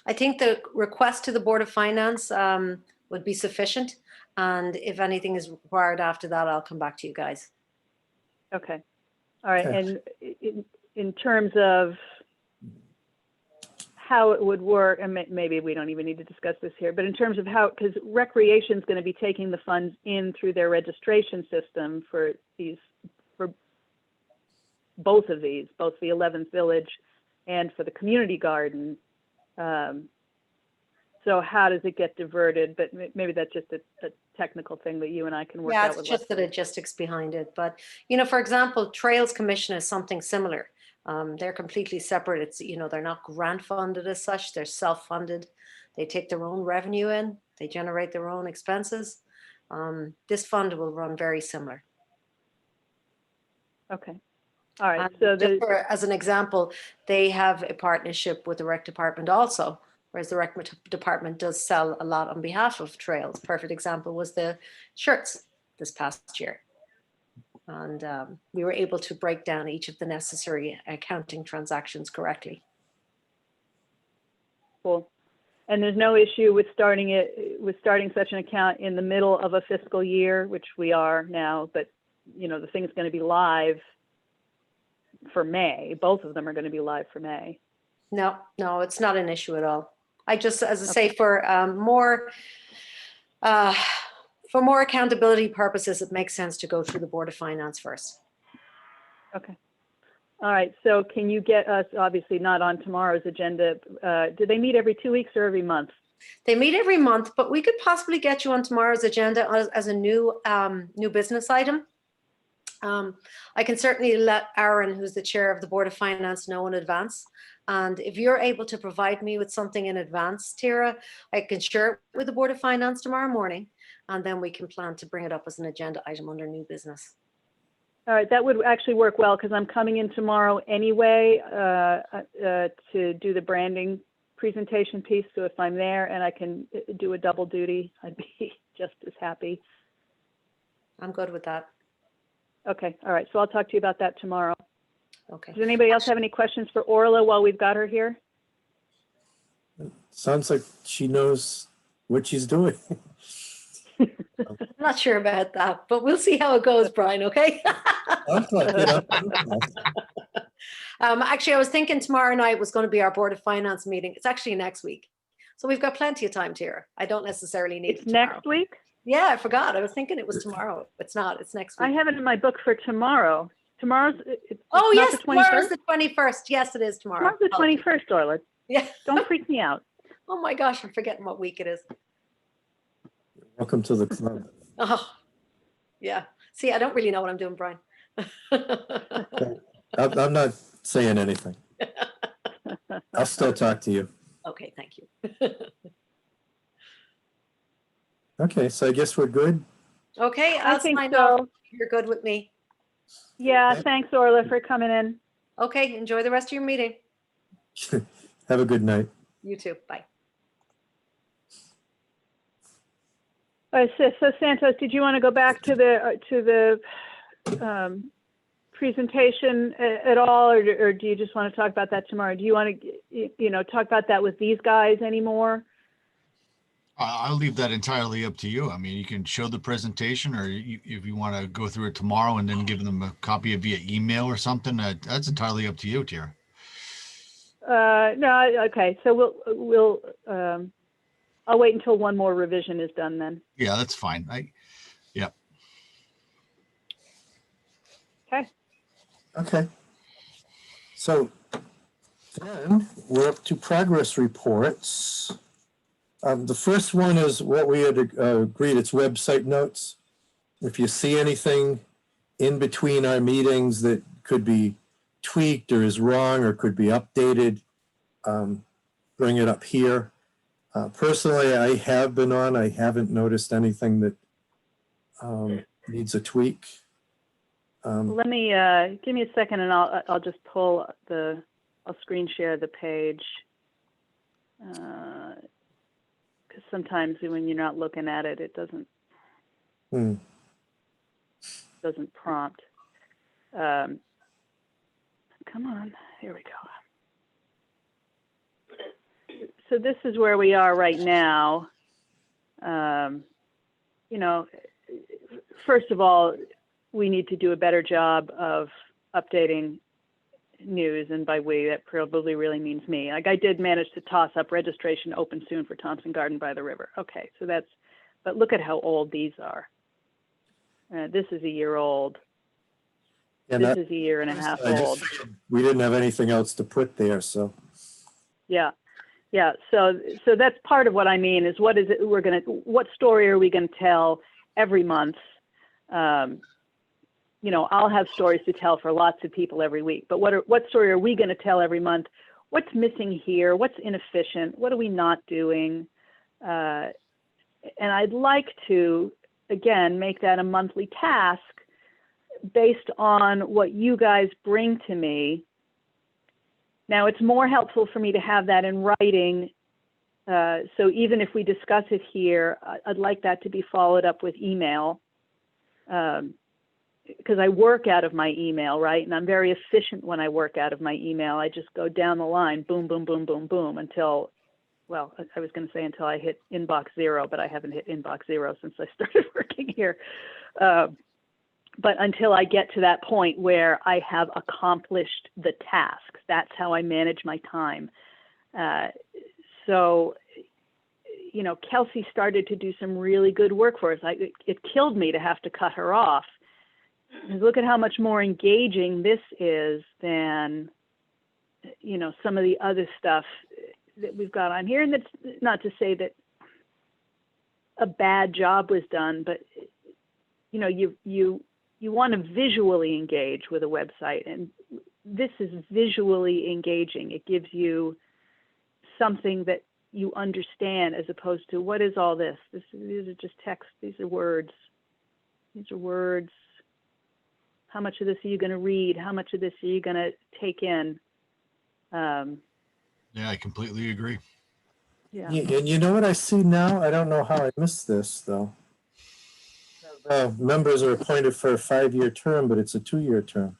I think the request to the Board of Finance would be sufficient. And if anything is required after that, I'll come back to you guys. Okay, all right. Okay. And in terms of how it would work, and maybe we don't even need to discuss this here, but in terms of how, because Recreation is going to be taking the funds in through their registration system for both of these, both the 11th Village and for the community garden. So how does it get diverted? But maybe that's just a technical thing that you and I can work out. Yeah, with it's just the Leslie. logistics behind it. But, for example, Trails Commission is something similar. They're completely separate. It's, they're not grant funded as such. They're self-funded. They take their own revenue in. They generate their own expenses. This fund will run very similar. Okay. All right. And So just as an example, they have a partnership with the rec department also, whereas the rec department does sell a lot on behalf of Trails. Perfect example was the shirts this past year. And we were able to break down each of the necessary accounting transactions correctly. cool. And there's no issue with starting such an account in the middle of a fiscal year, which we are now, but the thing's going to be live for May. Both of them are going to be live for May. No, it's not an issue at all. I just, as I say, for more accountability purposes, it makes sense to go through the Board of Finance first. Okay. All right. So can you get us, obviously not on tomorrow's agenda, do they meet every 2 weeks or every month? They meet every month, but we could possibly get you on tomorrow's agenda as a new business item. I can certainly let Aaron, who's the chair of the Board of Finance, know in advance. And if you're able to provide me with something in advance, Tara, I can share it with the Board of Finance tomorrow morning, and then we can plan to bring it up as an agenda item under new business. All right, that would actually work well because I'm coming in tomorrow anyway to do the branding presentation piece. So if I'm there and I can do a double duty, I'd be just as happy. I'm good with that. Okay, all right. So I'll talk to you about that tomorrow. Okay. Does anybody else have any questions for Orla while we've got her here? Sounds like she knows what she's doing. I'm not sure about that, but we'll see how it goes, Brian, okay? Actually, I was thinking tomorrow night was going to be our Board of Finance meeting. It's actually next week. So we've got plenty of time, Tara. I don't necessarily need It's it tomorrow. next week? Yeah, I forgot. I was thinking it was tomorrow. It's not. It's next week. I have it in my book for tomorrow. Tomorrow's it's Oh, not yes, the tomorrow's 21st? the 21st. Yes, it is tomorrow. Tomorrow's the 21st, Orla. Yeah. Don't freak me out. Oh my gosh, I'm forgetting what week it is. Welcome to the club. Oh, yeah. See, I don't really know what I'm doing, Brian. I'm not saying anything. I'll still talk to you. Okay, thank you. Okay, so I guess we're good. Okay, I I'll think sign so. off. You're good with me. Yeah, Okay. thanks, Orla, for coming in. Okay, enjoy the rest of your meeting. Have a good night. You too. Bye. All right, so Santos, did you want to go back to the presentation at all, or do you just want to talk about that tomorrow? Do you want to, talk about that with these guys anymore? I'll leave that entirely up to you. I mean, you can show the presentation, or if you want to go through it tomorrow and then give them a copy via email or something, that's entirely up to you, Tara. No, okay, so I'll wait until one more revision is done then. Yeah, that's fine. Okay. Okay. So then we're up to progress reports. The first one is what we had agreed, it's website notes. If you see anything in between our meetings that could be tweaked or is wrong or could be updated, bring it up here. Personally, I have been on, I haven't noticed anything that needs a tweak. Let me, give me a second and I'll just pull I'll screen share the page. Because sometimes when you're not looking at it, it doesn't prompt. Come on, here we go. So this is where we are right now. You know, first of all, we need to do a better job of updating news, and by we, that probably really means me. Like I did manage to toss up registration open soon for Thompson Garden by the river. Okay, so but look at how old these are. This is a year old. And this is a year and a half old. We didn't have anything else to put there, so. Yeah. Yeah, so that's part of what I mean is what story are we gonna tell every month? You know, I'll have stories to tell for lots of people every week, but what story are we gonna tell every month? What's missing here? What's inefficient? What are we not doing? And I'd like to, again, make that a monthly task based on what you guys bring to me. Now, it's more helpful for me to have that in writing. So even if we discuss it here, I'd like that to be followed up with email. Because I work out of my email, right? And I'm very efficient when I work out of my email. I just go down the line, boom, boom, boom, boom, boom, until, well, I was going to say until I hit inbox 0, but I haven't hit inbox 0 since I started working here. But until I get to that point where I have accomplished the tasks, that's how I manage my time. So, you know, Kelsey started to do some really good work for us. It killed me to have to cut her off. Look at how much more engaging this is than, you know, some of the other stuff that we've got on here. And that's not to say that a bad job was done, but, you know, you want to visually engage with a website, and this is visually engaging. It gives you something that you understand as opposed to what is all this? These are just text. These are words. These are words. How much of this are you going to read? How much of this are you going to take in? Yeah, I completely agree. Yeah. And you know what I see now? I don't know how I missed this, though. Members are appointed for a 5-year term, but it's a 2-year term.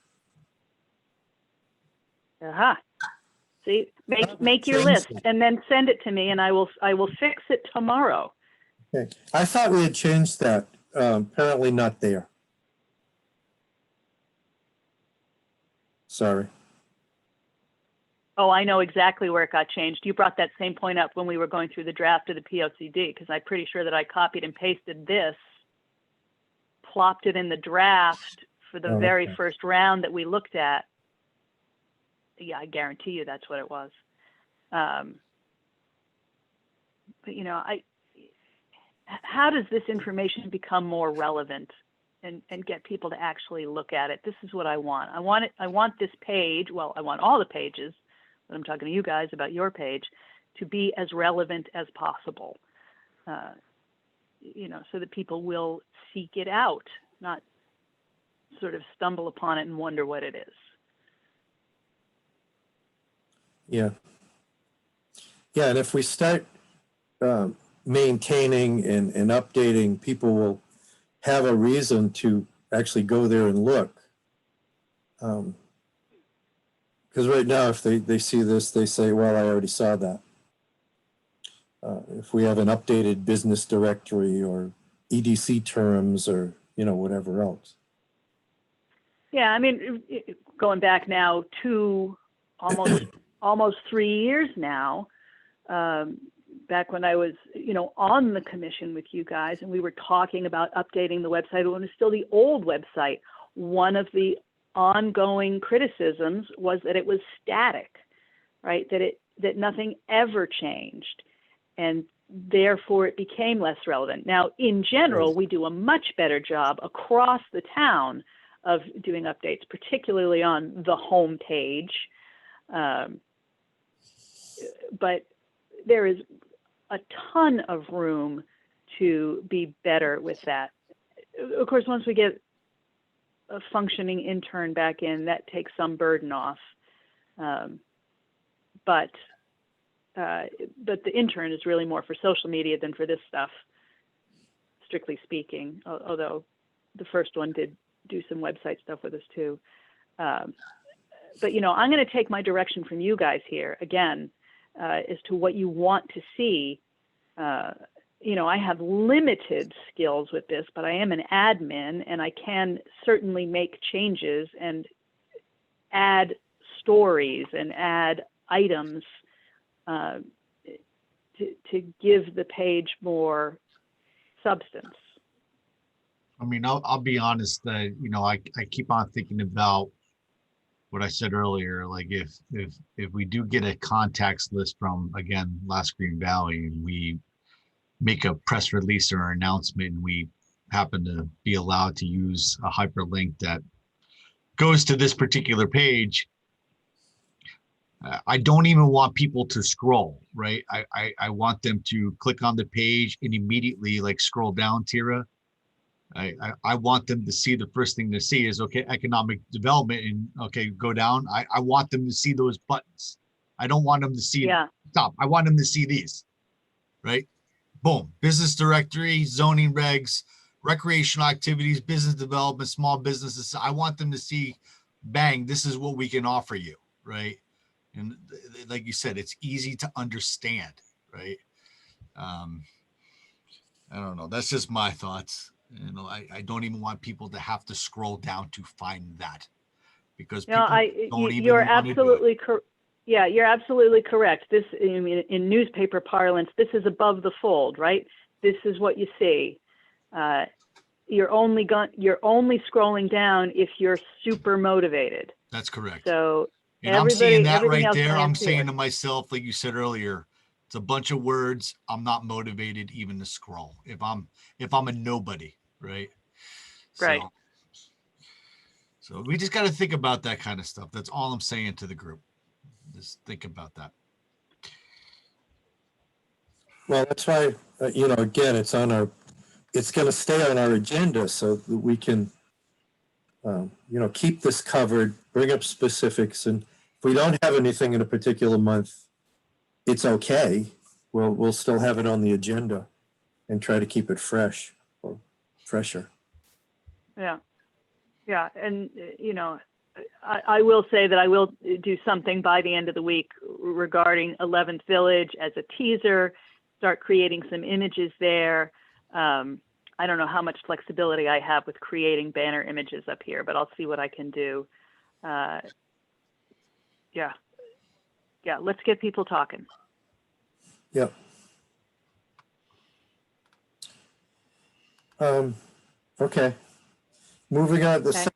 Aha. See, make your list and then send it to me, and I will fix it tomorrow. Okay. I thought we had changed that. Apparently not there. Sorry. Oh, I know exactly where it got changed. You brought that same point up when we were going through the draft of the POCD, because I'm pretty sure that I copied and pasted this, plopped it in the draft for the very first round that we looked at. Yeah, I guarantee you that's what it was. But, you know, how does this information become more relevant and get people to actually look at it? This is what I want. I want this page, well, I want all the pages, but I'm talking to you guys about your page, to be as relevant as possible. You know, so that people will seek it out, not sort of stumble upon it and wonder what it is. Yeah. Yeah, and if we start maintaining and updating, people will have a reason to actually go there and look. Because right now, if they see this, they say, well, I already saw that. If we have an updated business directory or EDC terms or, you know, whatever else. Yeah, I mean, going back now almost almost 3 years now, back when I was, on the commission with you guys, and we were talking about updating the website when it was still the old website. One of the ongoing criticisms was that it was static, right? That nothing ever changed, and therefore it became less relevant. Now, in general, we do a much better job across the town of doing updates, particularly on the home page. But there is a ton of room to be better with that. Of course, once we get a functioning intern back in, that takes some burden off. But the intern is really more for social media than for this stuff, strictly speaking, although the first one did do some website stuff with us too. But, I'm going to take my direction from you guys here again, as to what you want to see. I have limited skills with this, but I am an admin, and I can certainly make changes and add stories and add items to give the page more substance. I mean, I'll be honest that, I keep on thinking about what I said earlier. Like if we do get a contacts list from, again, Last Green Valley, and we make a press release or announcement, and we happen to be allowed to use a hyperlink that goes to this particular page, I don't even want people to scroll, right? I want them to click on the page and immediately scroll down, Tira. I want them to see, the first thing to see is, okay, economic development, and okay, go down. I want them to see those buttons. I don't want them to see stop. I want them to see these, right? Boom, business directory, zoning regs, recreational activities, business development, small businesses. I want them to see, bang, this is what we can offer you, right? And like you said, it's easy to understand, right? I don't know. That's just my thoughts. I don't even want people to have to scroll down to find that, because people don't even you're want to do it. absolutely correct. Yeah, you're absolutely correct. This, in newspaper parlance, this is above the fold, right? This is what you see. You're only scrolling down if you're super motivated. That's correct. So, and I'm seeing that everything right else there. I'm lands saying here. to myself, like you said earlier, it's a bunch of words. I'm not motivated even to scroll if I'm a nobody, right? Right. So we just got to think about that kind of stuff. That's all I'm saying to the group. Just think about that. Well, that's why, again, it's going to stay on our agenda so that we can, keep this covered, bring up specifics. And if we don't have anything in a particular month, it's okay. We'll still have it on the agenda and try to keep it fresh or fresher. Yeah. Yeah. And, I will say that I will do something by the end of the week regarding 11th Village as a teaser, start creating some images there. I don't know how much flexibility I have with creating banner images up here, but I'll see what I can do. Yeah, let's get people talking. Yep. Okay. Moving on, the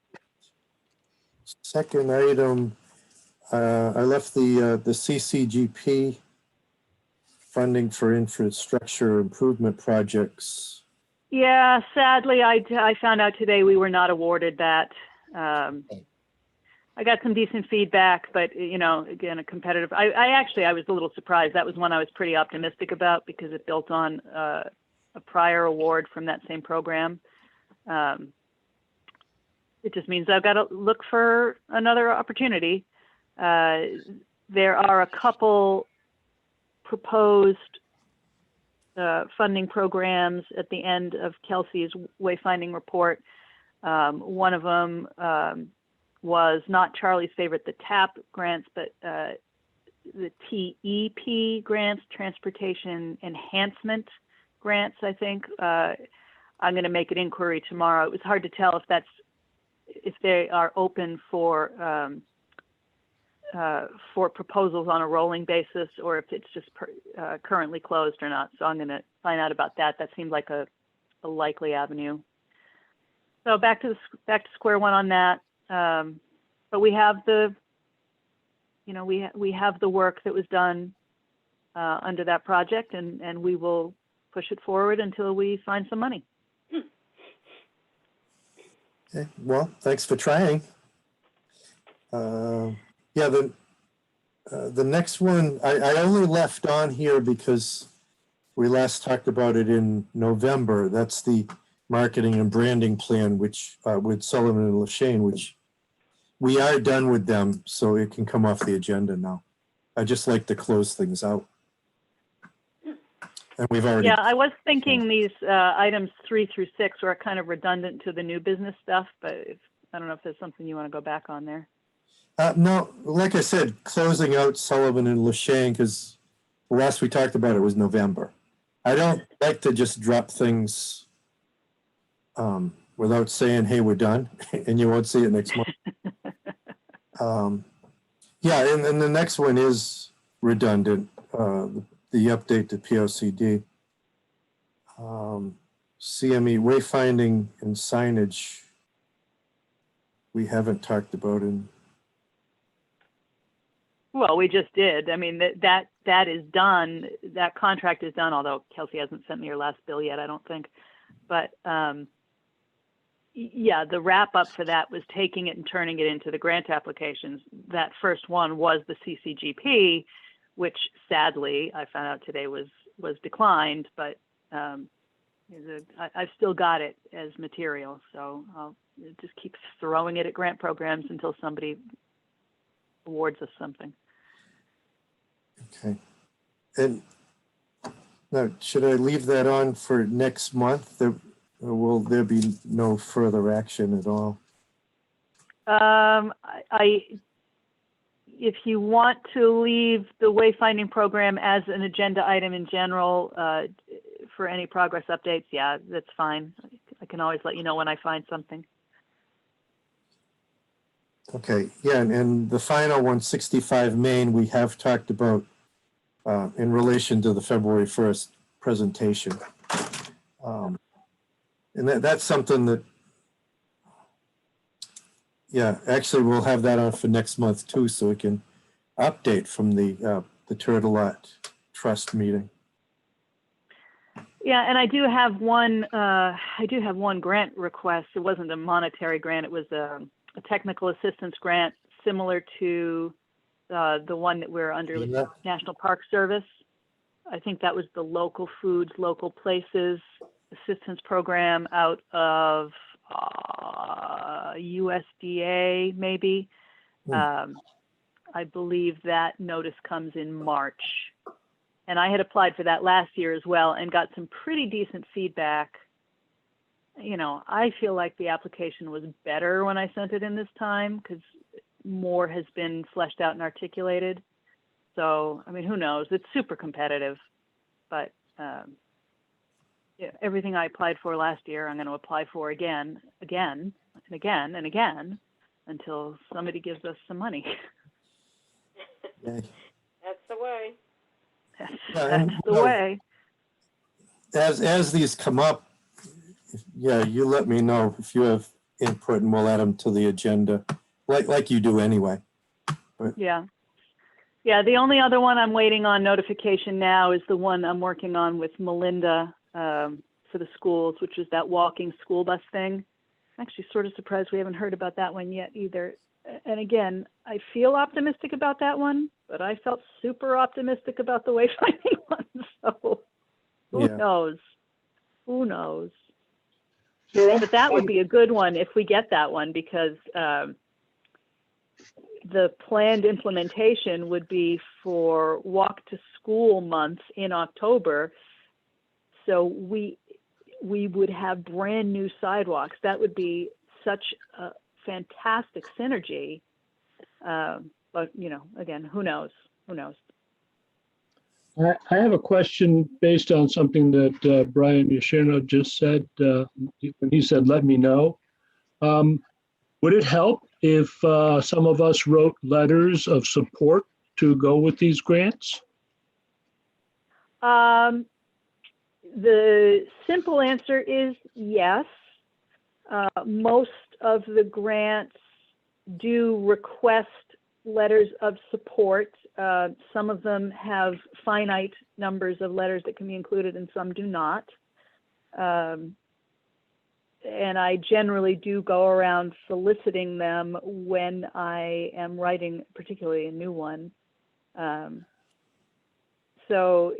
second item, I left the CCGP funding for infrastructure improvement projects. Yeah, sadly, I found out today we were not awarded that. I got some decent feedback, but again, a competitive. I was a little surprised. That was one I was pretty optimistic about because it built on a prior award from that same program. It just means I've got to look for another opportunity. There are a couple proposed funding programs at the end of Kelsey's wayfinding report. One of them was not Charlie's favorite, the TAP grants, but the TEP grants, Transportation Enhancement grants, I think. I'm going to make an inquiry tomorrow. It was hard to tell if they are open for for proposals on a rolling basis, or if it's just currently closed or not. So I'm going to find out about that. That seemed like a likely avenue. So back to square one on that. But we have the, we have the work that was done under that project, and we will push it forward until we find some money. Okay, well, thanks for trying. Yeah, the next one, I only left on here because we last talked about it in November. That's the marketing and branding plan, which with Sullivan and Lashane, which we are done with them, so it can come off the agenda now. I just like to close things out. And we've already. Yeah, I was thinking these items 3 through 6 were kind of redundant to the new business stuff, but I don't know if there's something you want to go back on there. No, like I said, closing out Sullivan and Lashane, because the last we talked about it was November. I don't like to just drop things without saying, hey, we're done, and you won't see it next month. Yeah, and the next one is redundant, the update to POCD. CME wayfinding and signage, we haven't talked about in. Well, we just did. I mean, that is done. That contract is done, although Kelsey hasn't sent me her last bill yet, I don't think. But yeah, the wrap up for that was taking it and turning it into the grant applications. That first one was the CCGP, which sadly I found out today was declined, but I've still got it as material. So I'll just keep throwing it at grant programs until somebody awards us something. Okay. And now, should I leave that on for next month? Or will there be no further action at all? If you want to leave the wayfinding program as an agenda item in general for any progress updates, yeah, that's fine. I can always let you know when I find something. Okay, yeah, and the final one, 65 Main, we have talked about in relation to the February 1st presentation. And that's something that, yeah, actually we'll have that on for next month too, so we can update from the Turtle Lot Trust meeting. Yeah, and I do have one grant request. It wasn't a monetary grant, it was a technical assistance grant similar to the one that we're under with the National Park Service. I think that was the Local Foods, Local Places Assistance Program out of USDA, maybe. I believe that notice comes in March. And I had applied for that last year as well and got some pretty decent feedback. You know, I feel like the application was better when I sent it in this time because more has been fleshed out and articulated. So, I mean, who knows? It's super competitive, but yeah, everything I applied for last year, I'm going to apply for again, and again, until somebody gives us some money. That's the way. That's the way. As these come up, yeah, you let me know if you have input and we'll add them to the agenda, like you do anyway. But. Yeah. Yeah, the only other one I'm waiting on notification now is the one I'm working on with Melinda for the schools, which is that walking school bus thing. I'm actually sort of surprised we haven't heard about that one yet either. And again, I feel optimistic about that one, but I felt super optimistic about the wayfinding one. So who knows? Who knows? But that would be a good one if we get that one, because the planned implementation would be for walk to school month in October. So we would have brand new sidewalks. That would be such a fantastic synergy. But, you know, again, who knows? Who knows? I have a question based on something that Brian Yashino just said when he said, let me know. Would it help if some of us wrote letters of support to go with these grants? The simple answer is yes. Most of the grants do request letters of support. Some of them have finite numbers of letters that can be included and some do not. And I generally do go around soliciting them when I am writing, particularly a new one. So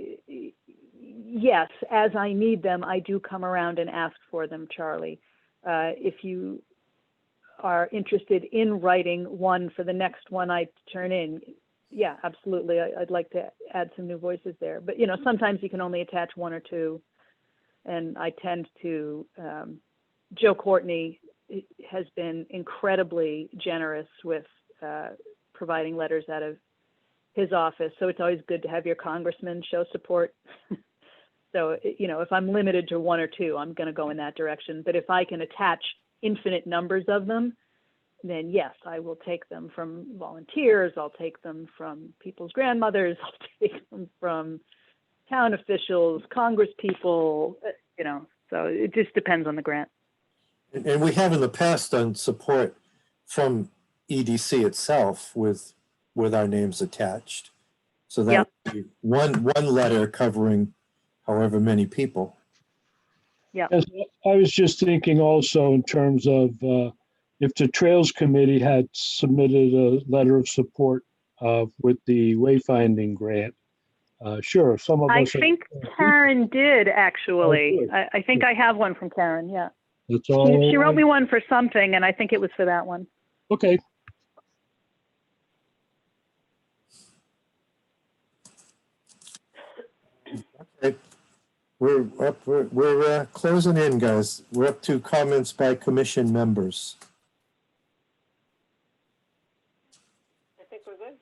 yes, as I need them, I do come around and ask for them, Charlie. If you are interested in writing one for the next one I turn in, yeah, absolutely. I'd like to add some new voices there. But, you know, sometimes you can only attach one or two. And I tend to, Joe Courtney has been incredibly generous with providing letters out of his office. So it's always good to have your congressman show support. So, you know, if I'm limited to one or two, I'm going to go in that direction. But if I can attach infinite numbers of them, then yes, I will take them from volunteers. I'll take them from people's grandmothers. I'll take them from town officials, Congress people, you know, so it just depends on the grant. And we have in the past done support from EDC itself with our names attached. So that would be one letter covering however many people. Yeah. Yes, I was just thinking also in terms of if the Trails Committee had submitted a letter of support with the wayfinding grant. Sure, some of us. I think Karen did actually. Oh, good. I think I have one from Karen. Yeah. That's all. She wrote me one for something, and I think it was for that one. Okay. Okay. We're closing in, guys. We're up to comments by commission members. I think we're good.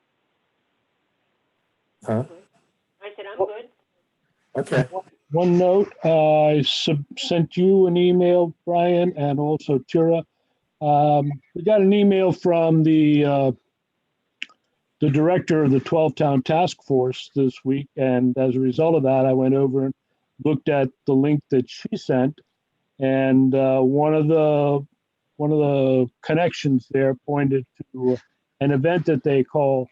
Huh? I said I'm good. Okay. One note, I sent you an email, Brian, and also Tira. We got an email from the director of the 12-town task force this week, and as a result of that, I went over and looked at the link that she sent, and one of the connections there pointed to an event that they call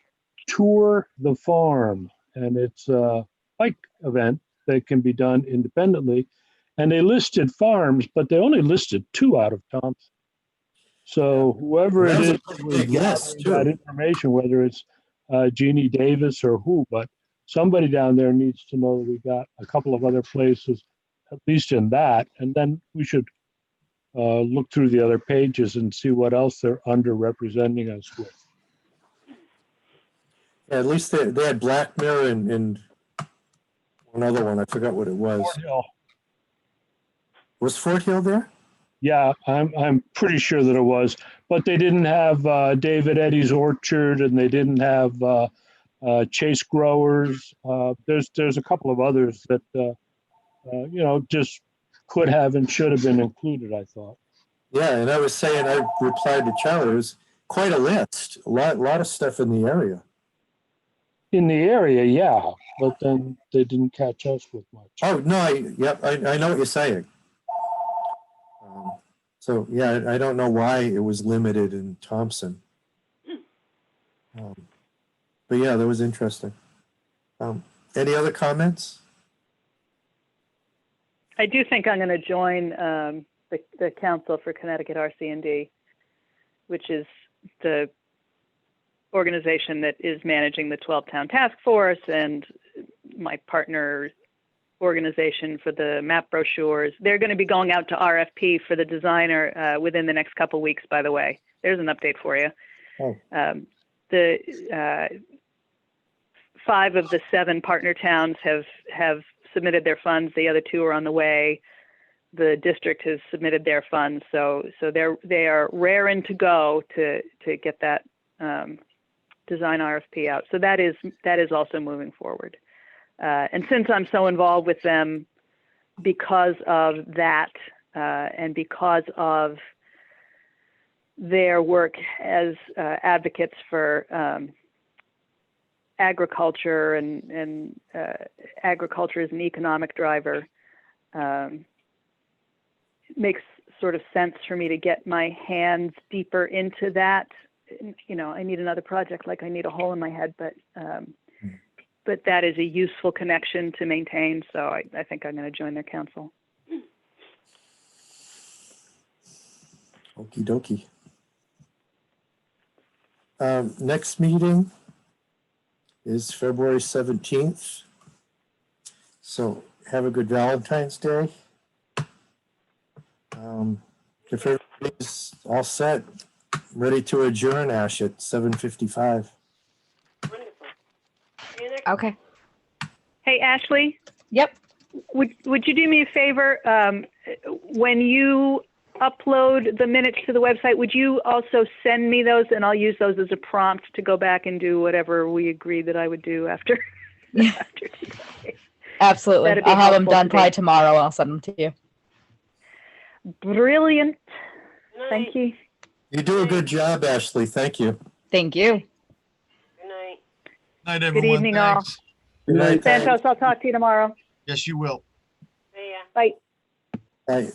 Tour the Farm, and it's a bike event that can be done independently. And they listed farms, but they only listed 2 out of Thompson. So whoever it is was gathering that information, whether it's Jeannie Davis or who, but somebody down there needs to know that we got a couple of other places, at least in that, and then we should look through the other pages and see what else they're underrepresenting us with. Yeah, at least they had Black Mirror and another one. I forgot what it was. Fort Hill. Was Fort Hill there? Yeah, I'm pretty sure that it was, but they didn't have David Eddy's Orchard, and they didn't have Chase Growers. There's a couple of others that just could have and should have been included, I thought. Yeah, and I was saying, I replied to Charlie, it was quite a list, a lot of stuff in the area. In the area, yeah, but then they didn't catch us with much. Oh, no, I know what you're saying. So, yeah, I don't know why it was limited in Thompson. But yeah, that was interesting. Any other comments? I do think I'm going to join the Council for Connecticut RC&D, which is the organization that is managing the 12-town task force and my partner organization for the map brochures. They're going to be going out to RFP for the designer within the next couple of weeks, by the way. There's an update for you. Oh. The 5 of the 7 partner towns have submitted their funds. The other 2 are on the way. The district has submitted their funds. So they are raring to go to get that design RFP out. So that is also moving forward. And since I'm so involved with them because of that and because of their work as advocates for agriculture and agriculture as an economic driver. It makes sort of sense for me to get my hands deeper into that. You know, I need another project like I need a hole in my head, but that is a useful connection to maintain. So I think I'm going to join their council. Okie dokie. Next meeting is February 17th. So have a good Valentine's Day. If everybody's all set, ready to adjourn, Ash, at 7:55. Wonderful. See you next. Okay. Hey, Ashley, Yep. would you do me a favor? When you upload the minutes to the website, would you also send me those, and I'll use those as a prompt to go back and do whatever we agreed that I would do after. Yeah. after today? Absolutely. That'd be I'll have them helpful done to me. probably tomorrow. I'll send them to you. Brilliant. Good night. Thank you. You do a good job, Ashley. Thank you. Thank you. Good night. Night, everyone. evening, all. Thanks. Good night. Santos, I'll talk to you tomorrow. Yes, you will. See ya. Bye. Bye.